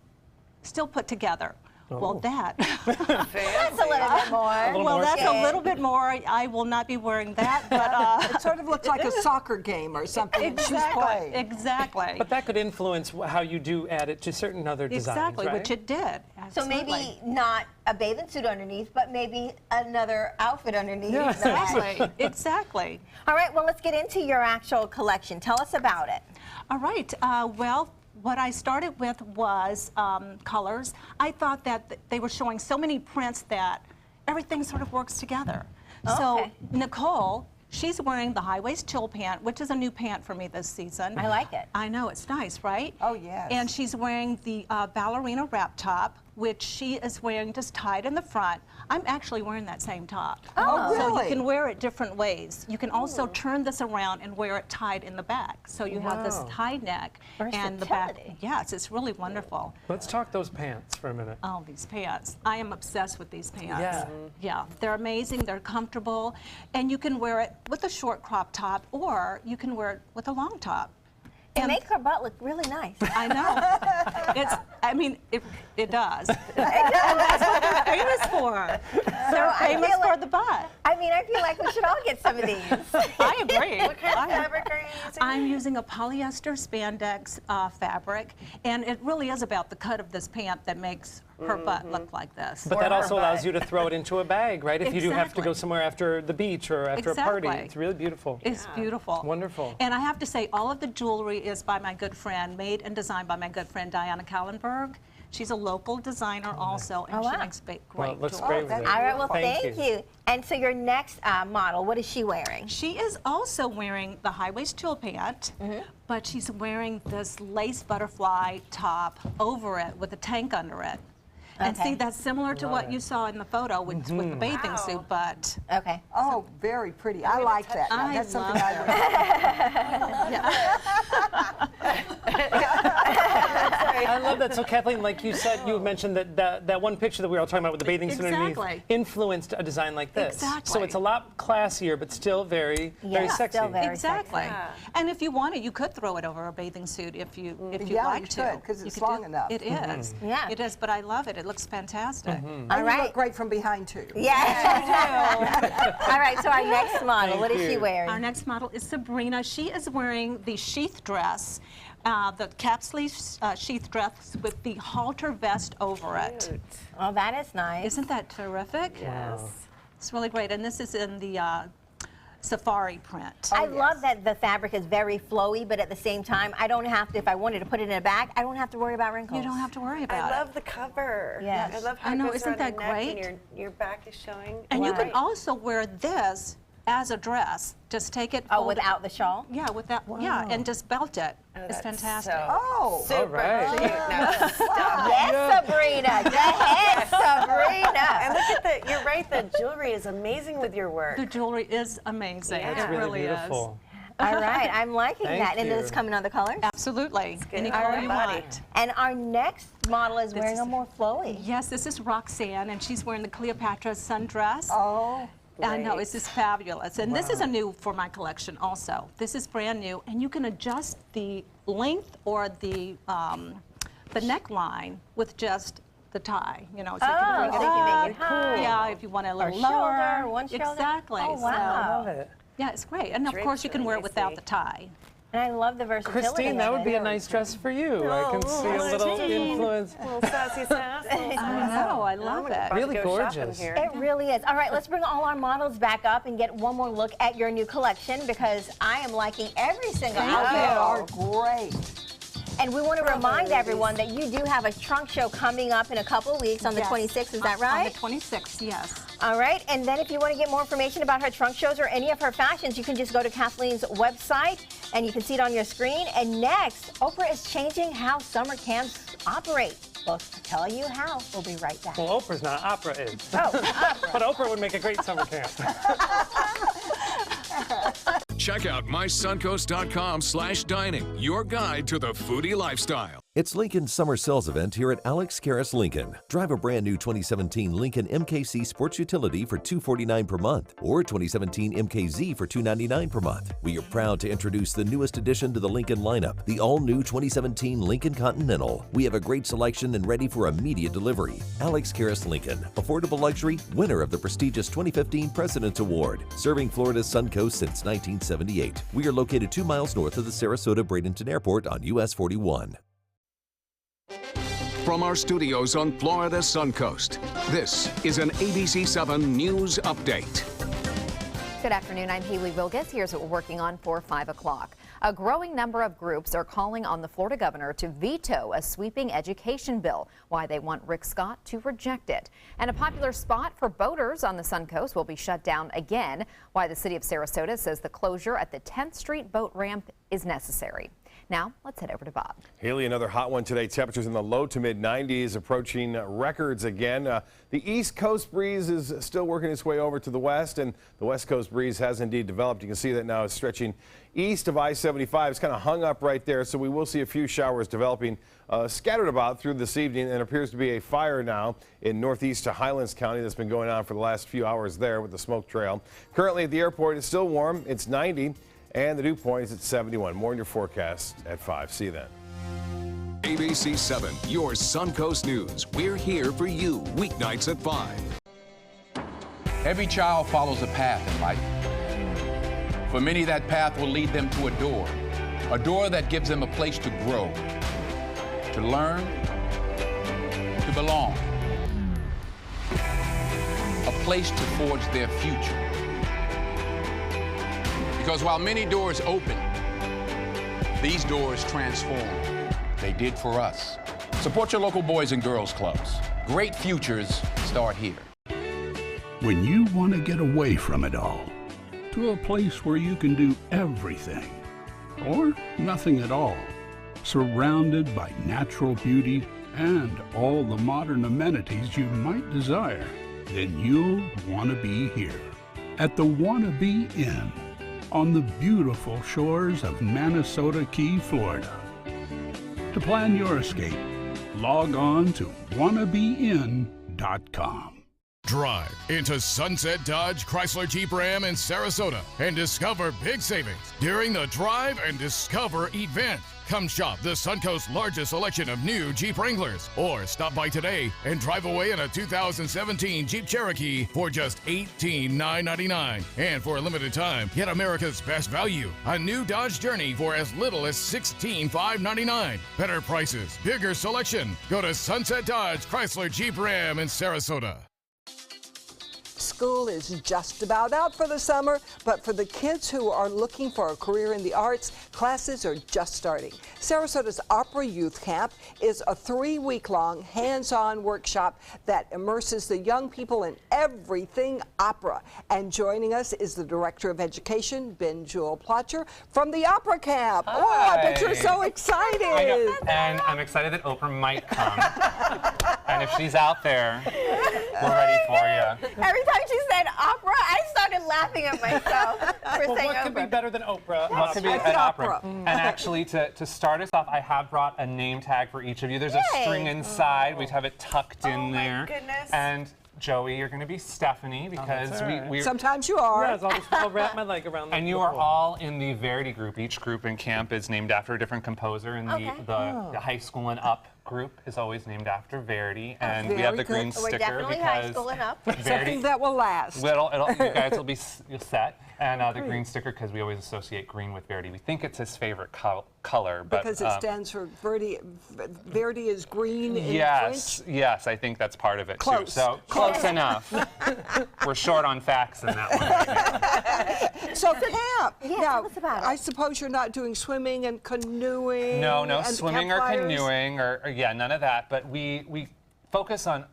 put together. Well, that. That's a little bit more. Well, that's a Okay. little bit more. I will not be wearing that, but It sort of looks like a soccer game or something. and she's playing. Exactly. But that could influence how you do add it to certain other designs, Exactly, right? which it did. So Absolutely. maybe not a bathing suit underneath, but maybe another outfit underneath. Yeah. Exactly. Exactly. All right, well, let's get into your actual collection. Tell us about it. All right. Well, what I started with was colors. I thought that they were showing so many prints that everything sort of works together. So Nicole, she's wearing the high waist chill pant, which is a new pant for me this season. I like it. I know, it's nice, right? Oh, yes. And she's wearing the ballerina wrap top, which she is wearing just tied in the front. I'm actually wearing that same top. Oh, So really? you can wear it different ways. You can also turn this around and wear it tied in the back. So you have this Wow. high neck and the back. Versatility. Yes, it's really wonderful. Let's talk those pants for a minute. Oh, these pants. I am obsessed with these pants. Yeah. Yeah, they're amazing, they're comfortable, and you can wear it with a short crop top or you can wear it with a long top. They make her butt look really nice. I know. I mean, it does. And that's what they're famous for. They're famous for the butt. I mean, I feel like we should all get some of these. I agree. What kind of fabric are you using? I'm using a polyester spandex fabric, and it really is about the cut of this pant that makes her butt look like this. But that also allows you to throw it into a bag, right? If you do have to go Exactly. somewhere after the beach or after a party. Exactly. It's really beautiful. It's beautiful. Wonderful. And I have to say, all of the jewelry is by my good friend, made and designed by my good friend Diana Kallenberg. She's a local designer also, and she makes great Well, it looks jewelry. great with it. All right, well, Thank thank you. And so your next model, what is she wearing? She is also wearing the high waist chill pant, but she's wearing this lace butterfly top over it with a tank under it. And Okay. see, that's similar to what you saw in the photo with the bathing suit, but Okay. Oh, very pretty. I like that. Now, I that's something love I would I love that. So Kathleen, like you said, you mentioned that one picture that we were all talking about with the bathing suit underneath Exactly. influenced a design like this. Exactly. So it's a lot classier, but still very sexy. still very exactly. And if you wanted, you could throw it over a bathing suit if you Yeah, like you to. could, 'cause it's You could long enough. It is. Yeah. It is, but I love it. It looks fantastic. And All you right. look great from behind, too. Yeah. All right, so our next model, what is she wearing? Our next model is Sabrina. She is wearing the sheath dress, the cap sleeve sheath dress with the halter vest over it. Oh, that is nice. Isn't that terrific? Yes. It's really great. And this is in the safari print. I love that the fabric is very flowy, but at the same time, I don't have to, if I wanted to put it in a bag, I don't have to worry about wrinkles. You don't have to worry about I it. love the cover. Yes. I love how I it know, goes isn't around that your neck great? and your back is showing. And you can Right. also wear this as a dress. Just take it. Oh, fold it- without the shawl? Yeah, without. Yeah, and just belt it. Oh, It's that's fantastic. so Oh. super right. cute. Now, stop. Yes, Sabrina. Go ahead, Sabrina. And look at the, you're right, the jewelry is amazing with your work. The jewelry is amazing. Yeah. It It's Really really beautiful. All right, I'm liking Thank that. And you. then it's coming on the colors? is. Absolutely. Any All color right. you Body. want. And our next model is wearing a more flowy. Yes, this is Roxanne, and she's wearing the Cleopatra sundress. Oh. I know, this is fabulous. And this is a new for my collection also. This is brand new, and you can adjust the length or the neckline with just the tie, you know, so you can bring it so you up. make it high. Yeah, if you want it a little Or lower. shoulder, one shoulder. Exactly. Oh, So, wow. Love it. yeah, it's great. And of course, you can wear it without the tie. And I love the versatility Christine, that of would it. be a nice dress for you. I can see a little influence. A little sassy sass. I know, I love it. Really gorgeous. It really is. All right, let's bring all our models back up and get one more look at your new collection because I am liking every single outfit. They are great. And we want to remind everyone that you do have a trunk show coming up in a couple of weeks on the 26th, is that right? On the 26th, yes. All right, and then if you want to get more information about her trunk shows or any of her fashions, you can just go to Kathleen's website and you can see it on your screen. And next, Oprah is changing how summer camps operate. We'll tell you how. We'll be right back. Well, Oprah's not. Opera is. Oh, But Oprah would make a great summer camp. Check out mysuncoast.com/dining, your guide to the foodie lifestyle. It's Lincoln's summer sales event here at Alex Karras Lincoln. Drive a brand new 2017 Lincoln MKC Sports Utility for $249 per month or 2017 MKZ for $299 per month. We are proud to introduce the newest addition to the Lincoln lineup, the all-new 2017 Lincoln Continental. We have a great selection and ready for immediate delivery. Alex Karras Lincoln, affordable luxury, winner of the prestigious 2015 President's Award, serving Florida's Suncoast since 1978. We are located 2 miles north of the Sarasota-Bradenton Airport on US 41. From our studios on Florida's Suncoast, this is an ABC7 News Update. Good afternoon, I'm Haley Wilgus. Here's what we're working on for 5 o'clock. A growing number of groups are calling on the Florida governor to veto a sweeping education bill. Why they want Rick Scott to reject it. And a popular spot for boaters on the Suncoast will be shut down again. Why the city of Sarasota says the closure at the 10th Street boat ramp is necessary. Now, let's head over to Bob. Haley, another hot one today. Temperatures in the low to mid 90s, approaching records again. The East Coast breeze is still working its way over to the west, and the West Coast breeze has indeed developed. You can see that now it's stretching east of I-75. It's kind of hung up right there, so we will see a few showers developing scattered about through this evening, and appears to be a fire now in northeast to Highlands County that's been going on for the last few hours there with the smoke trail. Currently at the airport, it's still warm. It's 90. And the dew point is at 71. More in your forecast at 5. See you then. ABC 7, your Suncoast News. We're here for you weeknights at 5. Every child follows a path in life. For many, that path will lead them to a door that gives them a place to grow, to learn, to belong, a place to forge their future. Because while many doors open, these doors transform. They did for us. Support your local boys and girls clubs. Great futures start here. When you want to get away from it all, to a place where you can do everything, or nothing at all, surrounded by natural beauty and all the modern amenities you might desire, then you'll want to be here at the Wanna Be Inn on the beautiful shores of Manasota Key, Florida. To plan your escape, log on to wannabein.com. Drive into Sunset Dodge Chrysler Jeep Ram in Sarasota and discover big savings during the Drive and Discover event. Come shop the Suncoast's largest selection of new Jeep Wranglers, or stop by today and drive away in a 2017 Jeep Cherokee for just $18,999. And for a limited time, get America's best value, a new Dodge Journey for as little as $16,599. Better prices, bigger selection. Go to Sunset Dodge Chrysler Jeep Ram in Sarasota. School is just about out for the summer, but for the kids who are looking for a career in the arts, classes are just starting. Sarasota's Opera Youth Camp is a 3-week-long hands-on workshop that immerses the young people in everything opera. And joining us is the Director of Education, Ben Jewel Plotcher, from the Opera Camp. Hi. Oh, I bet you're so excited. I know. And I'm excited that Oprah might come. And if she's out there, we're ready for you. Every time she said opera, I started laughing at myself for Well, saying what could be opera. better than Oprah? What could be an opera? And actually, to start us off, I have brought a name tag for each of you. There's a string inside. We have it tucked in there. Goodness. And Joey, you're going to be Stephanie because we're... Sometimes you are. Yes, I'll wrap my leg around the And you are all in the Verdi group. Each group in camp is named after a different composer, and the high school and up group is always named after Verdi. And we have the green sticker. We're definitely high school and up. Something that will last. You guys will be set. And the green sticker, because we always associate green with Verdi. We think it's his favorite color. But, because it stands for Verdi. Verdi is green in French? Yes, I think that's part of it Close. too. So close enough. We're short on facts in that one. Right so camp. Yeah, now, tell us about it. I suppose you're not doing swimming and canoeing. No, and swimming or campfires? canoeing or none of that. But we focus on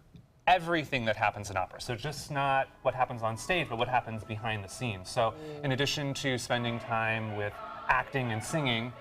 everything that happens in opera. So just not what happens on stage, but what happens behind the scenes. So in addition to spending time with acting and singing,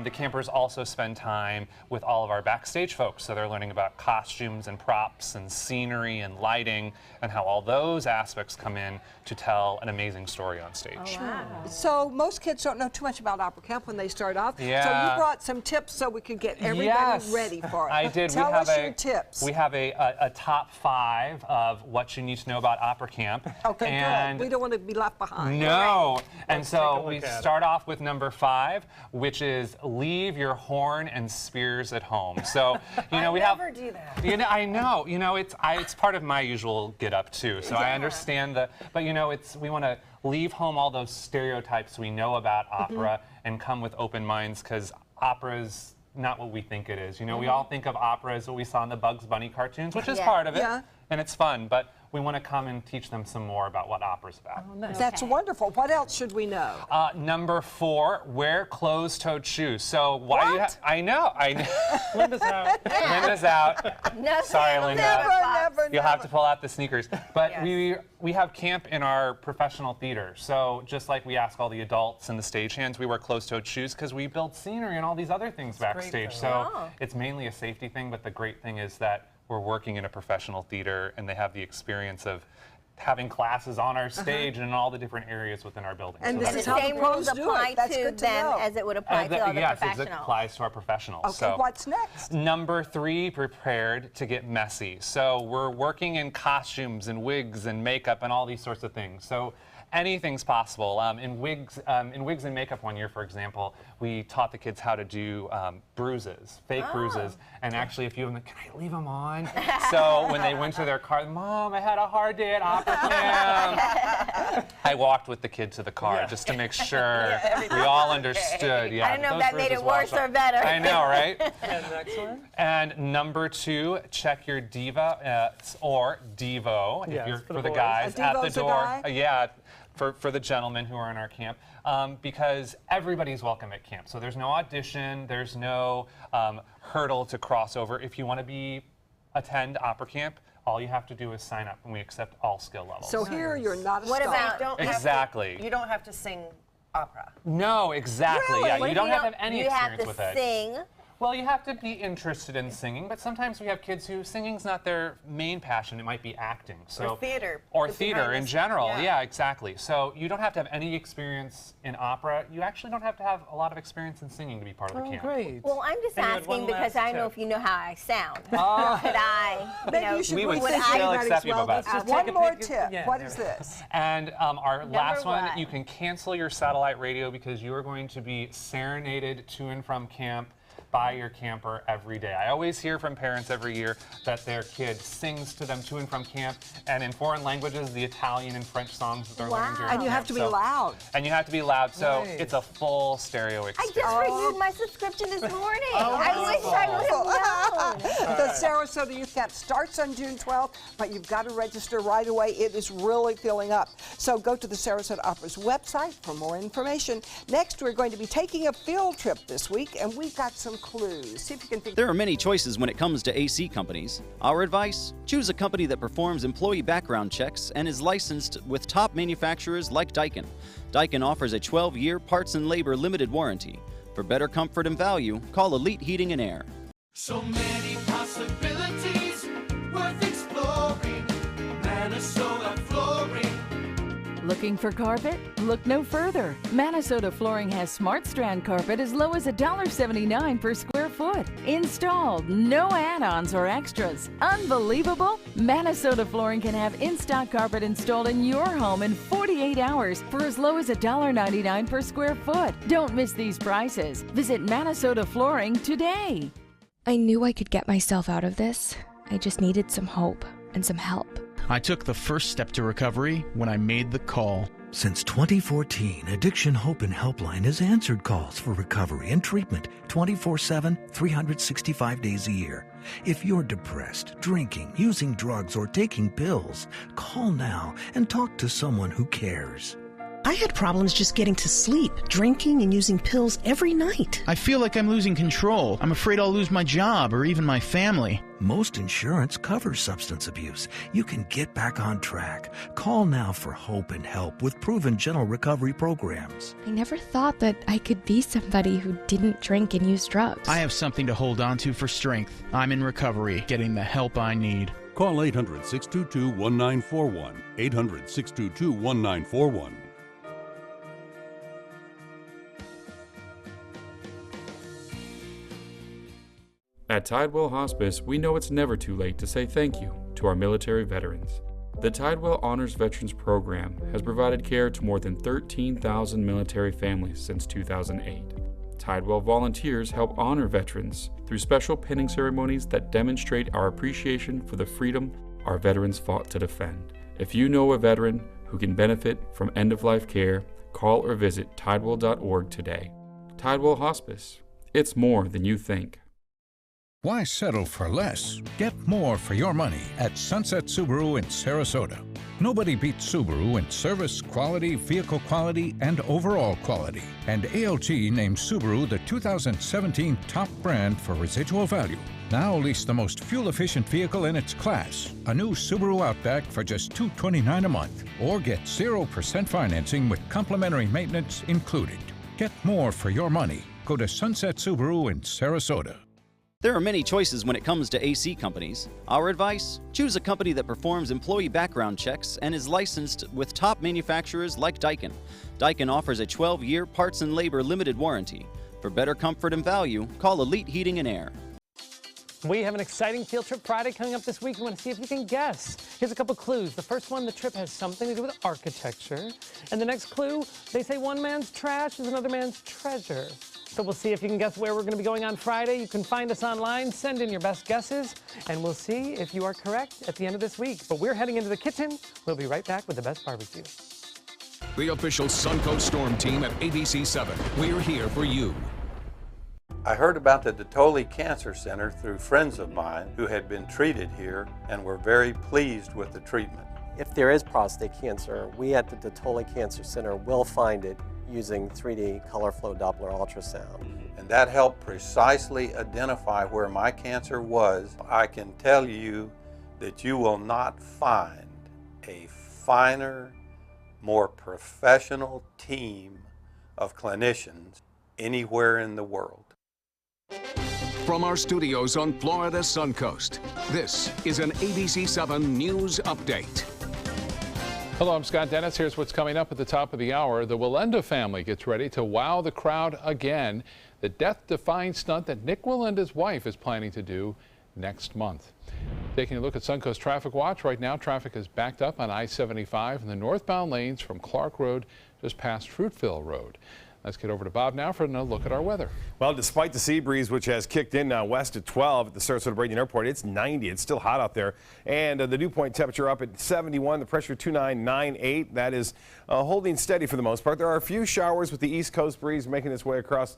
The campers also spend time with all of our backstage folks, so they're learning about costumes and props and scenery and lighting and how all those aspects come in to tell an amazing story on stage. Oh, wow. So most kids don't know too much about opera camp when they start off. Yeah. So you brought some tips so we could get everybody ready for it. I did. Tell us your tips. We have a top 5 of what you need to know about opera camp. Okay, and good. We don't want to be left behind. No. And Let's so we take a look at start off with number 5, which is leave your horn and spears at home. So, we never do that. I know. It's part of my usual get up too. So I understand but we want to leave home all those stereotypes we know about opera and come with open minds, because opera's not what we think it is. We all think of opera as what we saw in the Bugs Bunny cartoons, which is part of it, and it's fun, but we want to come and teach them some more about what opera's about. Oh, nice. That's wonderful. What else should we know? Number 4, wear closed-toed shoes. So why do you I know. Linda's out. Linda's out. No, sorry, Linda. Never. You'll have to pull out the sneakers. But we have camp in our professional theater. So just like we ask all the adults and the stagehands, we wear closed-toed shoes because we build scenery and all these other things backstage. So it's mainly a safety thing, but the great thing is that we're working in a professional theater and they have the experience of having classes on our stage and in all the different areas within our building. And so this is how the pros apply to them as it would apply to other professionals. Yes, it applies to our professionals. Okay, so, what's next? Number 3, prepared to get messy. So we're working in costumes and wigs and makeup and all these sorts of things. So anything's possible. In wigs and makeup one year, for example, we taught the kids how to do bruises, fake bruises, and actually a few of them, can I leave them on? So when they went to their car, Mom, I had a hard day at opera camp. I walked with the kid to the car just to make sure we all understood. I don't know if that made it worse or better. I know, right? And next one? And number 2, check your diva or Devo, if you're for the guys, at the door. For the gentlemen who are in our camp, because everybody's welcome at camp. So there's no audition, there's no hurdle to cross over. If you want to attend opera camp, all you have to do is sign up, and we accept all skill levels. So here you're not a What star. about exactly? You don't have to sing opera. No, exactly. Really? Yeah, you don't have to have any experience with it. You have to sing. Well, you have to be interested in singing, but sometimes we have kids who singing's not their main passion. It might be acting. So, or theater. Or theater in general. Yeah, exactly. So you don't have to have any experience in opera. You actually don't have to have a lot of experience in singing to be part of the camp. Great. Well, I'm just asking because I know if you know how I sound. Could I, Maybe you should we would rethink still it. accept you, but One more tip. What is this? And our last one, you can cancel your satellite radio because you are going to be serenaded to and from camp by your camper every day. I always hear from parents every year that their kid sings to them to and from camp, and in foreign languages, the Italian and French songs that they're learning during And you have to be loud. And you have to be loud, so it's a full stereo I experience. just renewed my subscription this morning. I wish I would have known. The Sarasota Youth Camp starts on June 12th, but you've got to register right away. It is really filling up. So go to the Sarasota Opera's website for more information. Next, we're going to be taking a field trip this week, and we've got some clues. See if you can think. There are many choices when it comes to AC companies. Our advice? Choose a company that performs employee background checks and is licensed with top manufacturers like Daikin. Daikin offers a 12-year parts and labor limited warranty. For better comfort and value, call Elite Heating and Air. So many possibilities worth exploring. Minnesota Flooring. Looking for carpet? Look no further. Minnesota Flooring has Smart Strand carpet as low as $1.79 per square foot. Installed, no add-ons or extras. Unbelievable? Minnesota Flooring can have in-stock carpet installed in your home in 48 hours for as low as $1.99 per square foot. Don't miss these prices. Visit Minnesota Flooring today. I knew I could get myself out of this. I just needed some hope and some help. I took the first step to recovery when I made the call. Since 2014, Addiction Hope and Helpline has answered calls for recovery and treatment 24/7, 365 days a year. If you're depressed, drinking, using drugs, or taking pills, call now and talk to someone who cares. I had problems just getting to sleep, drinking and using pills every night. I feel like I'm losing control. I'm afraid I'll lose my job or even my family. Most insurance covers substance abuse. You can get back on track. Call now for hope and help with proven gentle recovery programs. I never thought that I could be somebody who didn't drink and use drugs. I have something to hold on to for strength. I'm in recovery, getting the help I need. Call 800-622-1941. 800-622-1941. At Tidewell Hospice, we know it's never too late to say thank you to our military veterans. The Tidewell Honors Veterans Program has provided care to more than 13,000 military families since 2008. Tidewell volunteers help honor veterans through special pinning ceremonies that demonstrate our appreciation for the freedom our veterans fought to defend. If you know a veteran who can benefit from end-of-life care, call or visit tidewell.org today. Tidewell Hospice. It's more than you think. Why settle for less? Get more for your money at Sunset Subaru in Sarasota. Nobody beats Subaru in service, quality, vehicle quality, and overall quality. And ALT named Subaru the 2017 top brand for residual value. Now lease the most fuel-efficient vehicle in its class, a new Subaru Outback for just $229 a month. Or get 0% financing with complimentary maintenance included. Get more for your money. Go to Sunset Subaru in Sarasota. There are many choices when it comes to AC companies. Our advice? Choose a company that performs employee background checks and is licensed with top manufacturers like Daikin. Daikin offers a 12-year parts and labor limited warranty. For better comfort and value, call Elite Heating and Air. We have an exciting field trip Friday coming up this week. We want to see if you can guess. Here's a couple clues. The first one, the trip has something to do with architecture. And the next clue, they say one man's trash is another man's treasure. So we'll see if you can guess where we're going to be going on Friday. You can find us online, send in your best guesses, and we'll see if you are correct at the end of this week. But we're heading into the kitchen. We'll be right back with the best barbecue. The official Suncoast Storm team at ABC 7. We're here for you. I heard about the DOIN Cancer Center through friends of mine who had been treated here and were very pleased with the treatment. If there is prostate cancer, we at the DOIN Cancer Center will find it using 3D color flow Doppler ultrasound. And that helped precisely identify where my cancer was. I can tell you that you will not find a finer, more professional team of clinicians anywhere in the world. From our studios on Florida's Suncoast, this is an ABC 7 News Update. Hello, I'm Scott Dennis. Here's what's coming up at the top of the hour. The Wallenda family gets ready to wow the crowd again. The death-defying stunt that Nick Wallenda's wife is planning to do next month. Taking a look at Suncoast Traffic Watch. Right now, traffic is backed up on I-75 in the northbound lanes from Clark Road just past Fruitville Road. Let's get over to Bob now for another look at our weather. Well, despite the sea breeze, which has kicked in now west at 12 at the Sarasota Braden Airport, it's 90. It's still hot out there. And the dew point temperature up at 71, the pressure 2998. That is holding steady for the most part. There are a few showers with the east coast breeze making its way across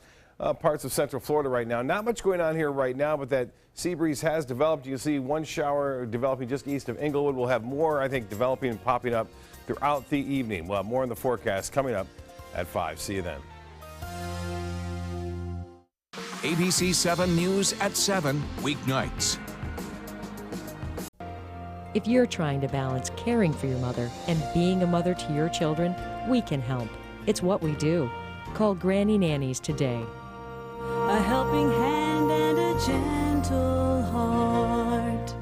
parts of central Florida right now. Not much going on here right now, but that sea breeze has developed. You can see one shower developing just east of Inglewood. We'll have more, I think, developing and popping up throughout the evening. We'll have more in the forecast coming up at 5. See you then. ABC 7 News at 7, weeknights. If you're trying to balance caring for your mother and being a mother to your children, we can help. It's what we do. Call Granny Nannies today. A helping hand and a gentle heart.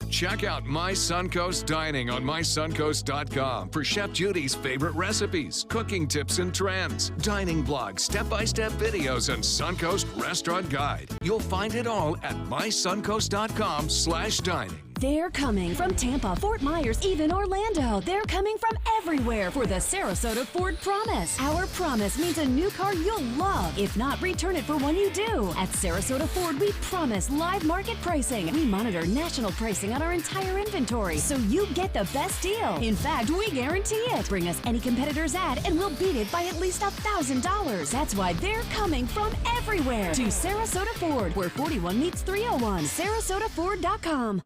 Check out My Suncoast Dining on mysuncoast.com for Chef Judy's favorite recipes, cooking tips and trends, dining blogs, step-by-step videos, and Suncoast Restaurant Guide. You'll find it all at mysuncoast.com/dining. They're coming from Tampa, Fort Myers, even Orlando. They're coming from everywhere for the Sarasota Ford Promise. Our promise means a new car you'll love. If not, return it for one you do. At Sarasota Ford, we promise live market pricing. We monitor national pricing on our entire inventory, so you get the best deal. In fact, we guarantee it. Bring us any competitor's ad, and we'll beat it by at least $1,000. That's why they're coming from everywhere to Sarasota Ford, where 41 meets 301. SarasotaFord.com.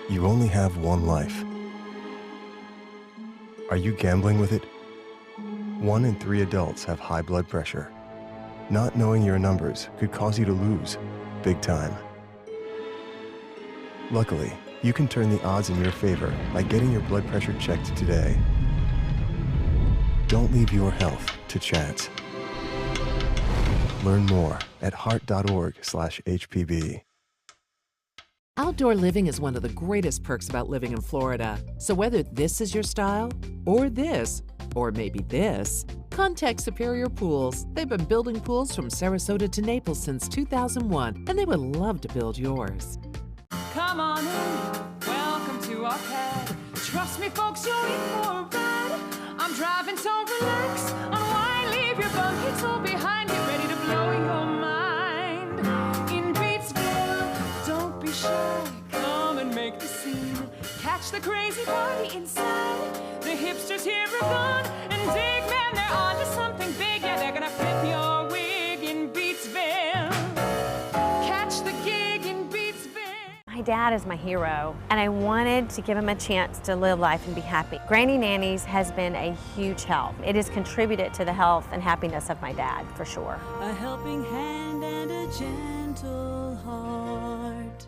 You only have one life. Are you gambling with it? 1 in 3 adults have high blood pressure. Not knowing your numbers could cause you to lose, big time. Luckily, you can turn the odds in your favor by getting your blood pressure checked today. Don't leave your health to chance. Learn more at heart.org/HPB. Outdoor living is one of the greatest perks about living in Florida. So whether this is your style, or this, or maybe this, contact Superior Pools. They've been building pools from Sarasota to Naples since 2001, and they would love to build yours. Come on in, welcome to our pad. Trust me, folks, you're in for a ride. I'm driving, so relax. Unwind, leave your buckets all behind. Get ready to blow your mind. In Beatsville, don't be shy. Come and make the scene. Catch the crazy party inside. The hipsters here are gone. And dig, man, they're on to something big. Yeah, they're gonna flip your wig in Beatsville. Catch the gig in Beatsville. My dad is my hero, and I wanted to give him a chance to live life and be happy. Granny Nannies has been a huge help. It has contributed to the health and happiness of my dad, for sure. A helping hand and a gentle heart.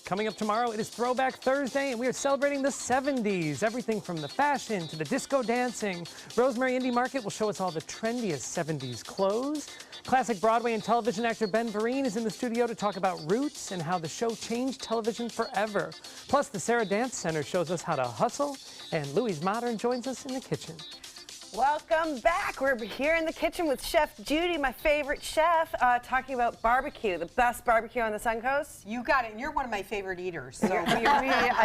Coming up tomorrow, it is Throwback Thursday, and we are celebrating the 70s. Everything from the fashion to the disco dancing. Rosemary Indie Market will show us all the trendiest 70s clothes. Classic Broadway and television actor Ben Vereen is in the studio to talk about Roots and how the show changed television forever. Plus, the Sarah Dance Center shows us how to hustle, and Louise Modern joins us in the kitchen. Welcome back. We're here in the kitchen with Chef Judy, my favorite chef, talking about barbecue, the best barbecue on the Suncoast. You got it, and you're one of my favorite eaters. So I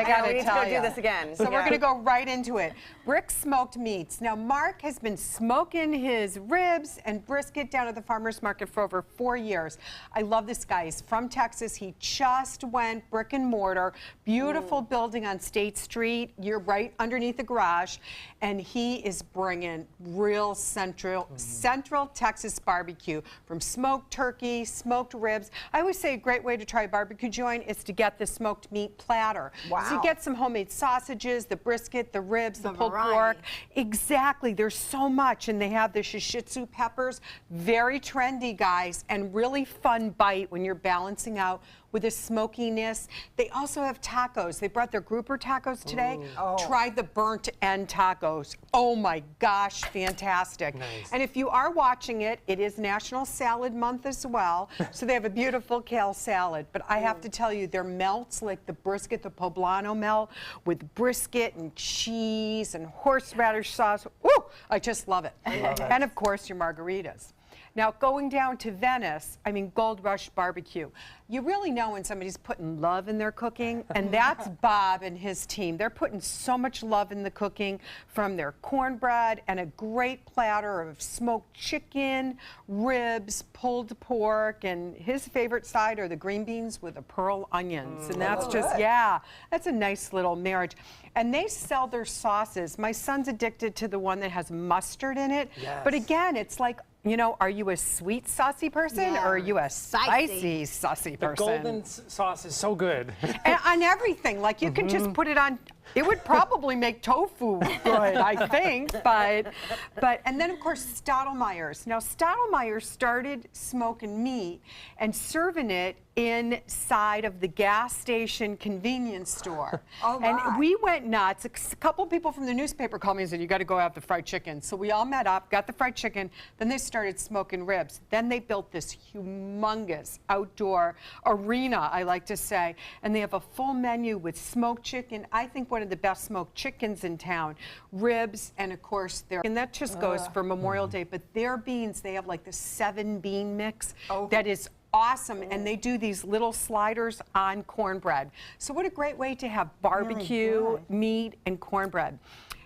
gotta we need tell to go you. do this again. So we're gonna go right into it. Brick smoked meats. Now Mark has been smoking his ribs and brisket down at the farmer's market for over 4 years. I love this guy. He's from Texas. He just went brick and mortar, beautiful building on State Street. You're right underneath the garage, and he is bringing real central Texas barbecue, from smoked turkey, smoked ribs. I always say a great way to try a barbecue joint is to get the smoked meat platter. Wow. So you get some homemade sausages, the brisket, the ribs, the pulled pork. Exactly, there's so much, and they have the shishitsu peppers. Very trendy, guys, and really fun bite when you're balancing out with the smokiness. They also have tacos. They brought their grouper tacos today. Tried the burnt end tacos. Oh my gosh, fantastic. Nice. And if you are watching it, it is National Salad Month as well. So they have a beautiful kale salad. But I have to tell you, their melts, like the brisket, the poblano melt with brisket and cheese and horseradish sauce. Woo! I just love it. And of course, your margaritas. Now, going down to Venice, I mean, Gold Rush Barbecue. You really know when somebody's putting love in their cooking, and that's Bob and his team. They're putting so much love in the cooking, from their cornbread and a great platter of smoked chicken, ribs, pulled pork, and his favorite side are the green beans with the pearl onions. And that's just, yeah, that's a nice little marriage. And they sell their sauces. My son's addicted to the one that has mustard in it. Yes. But again, it's like, you know, are you a sweet, saucy person, or are you a spicy, saucy The person? golden sauce is so good. And on everything, like you can just put it on. It would probably make tofu good, I think, but and then of course Stottlemeyer's. Now Stottlemeyer's started smoking meat and serving it inside of the gas station convenience store. And we went nuts. A couple people from the newspaper called me and said, you got to go have the fried chicken. So we all met up, got the fried chicken, then they started smoking ribs. Then they built this humongous outdoor arena, I like to say, and they have a full menu with smoked chicken. I think one of the best smoked chickens in town, ribs, and of course and that just goes for Memorial Day, but their beans, they have like the 7-bean mix that is awesome, and they do these little sliders on cornbread. So what a great way to have barbecue, meat, and cornbread.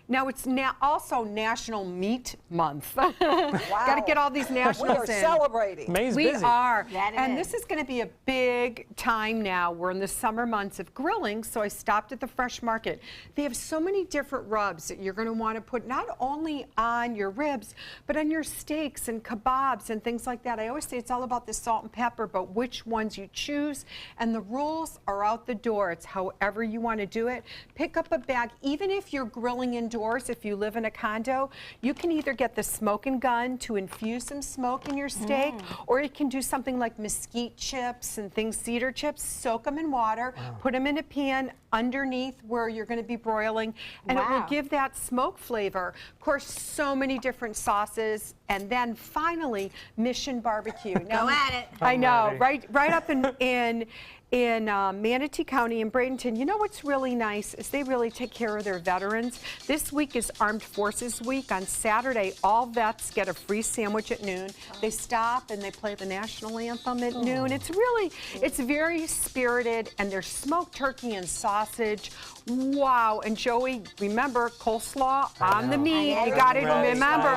Now it's also National Meat Month. Got to get all these nationals in. We are celebrating. May's We busy. are. That And is. this is going to be a big time now. We're in the summer months of grilling, so I stopped at the Fresh Market. They have so many different rubs that you're going to want to put not only on your ribs, but on your steaks and kebabs and things like that. I always say it's all about the salt and pepper, but which ones you choose. And the rules are out the door. It's however you want to do it. Pick up a bag, even if you're grilling indoors. indoors, if you live in a condo, you can either get the smoking gun to infuse some smoke in your steak, or you can do something like mesquite chips and things, cedar chips, soak them in water, put them in a pan underneath where you're going to be broiling, and it will give that smoke flavor. Of course, so many different sauces, and then finally, Mission Barbecue. Now, go at it. I know, right up in Manatee County in Bradenton. You know what's really nice is they really take care of their veterans. This week is Armed Forces Week. On Saturday, all vets get a free sandwich at noon. They stop and they play the national anthem at noon. It's very spirited, and there's smoked turkey and sausage. Wow, and Joey, remember coleslaw on the meat. You got to remember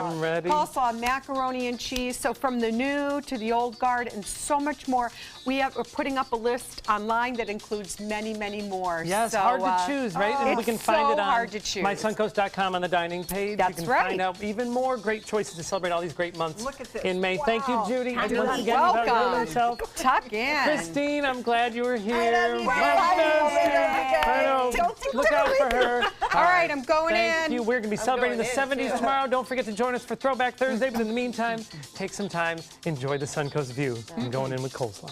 coleslaw, macaroni and cheese. So from the new to the old guard and so much more. We're putting up a list online that includes many, many more. Yes, so, hard to choose, right? And we can find it on mysuncoast.com on the dining page. That's you can find out even more great choices to celebrate all these great months in May. Thank you, Judy. Once again, welcome. Tuck in. Christine, I'm glad you were here. I know. Look out for her. All right, I'm going Thank you. We're going to be celebrating the 70s too. tomorrow. Don't forget to join us for Throwback Thursday. But in the meantime, take some time, enjoy the Suncoast View, and going in with coleslaw.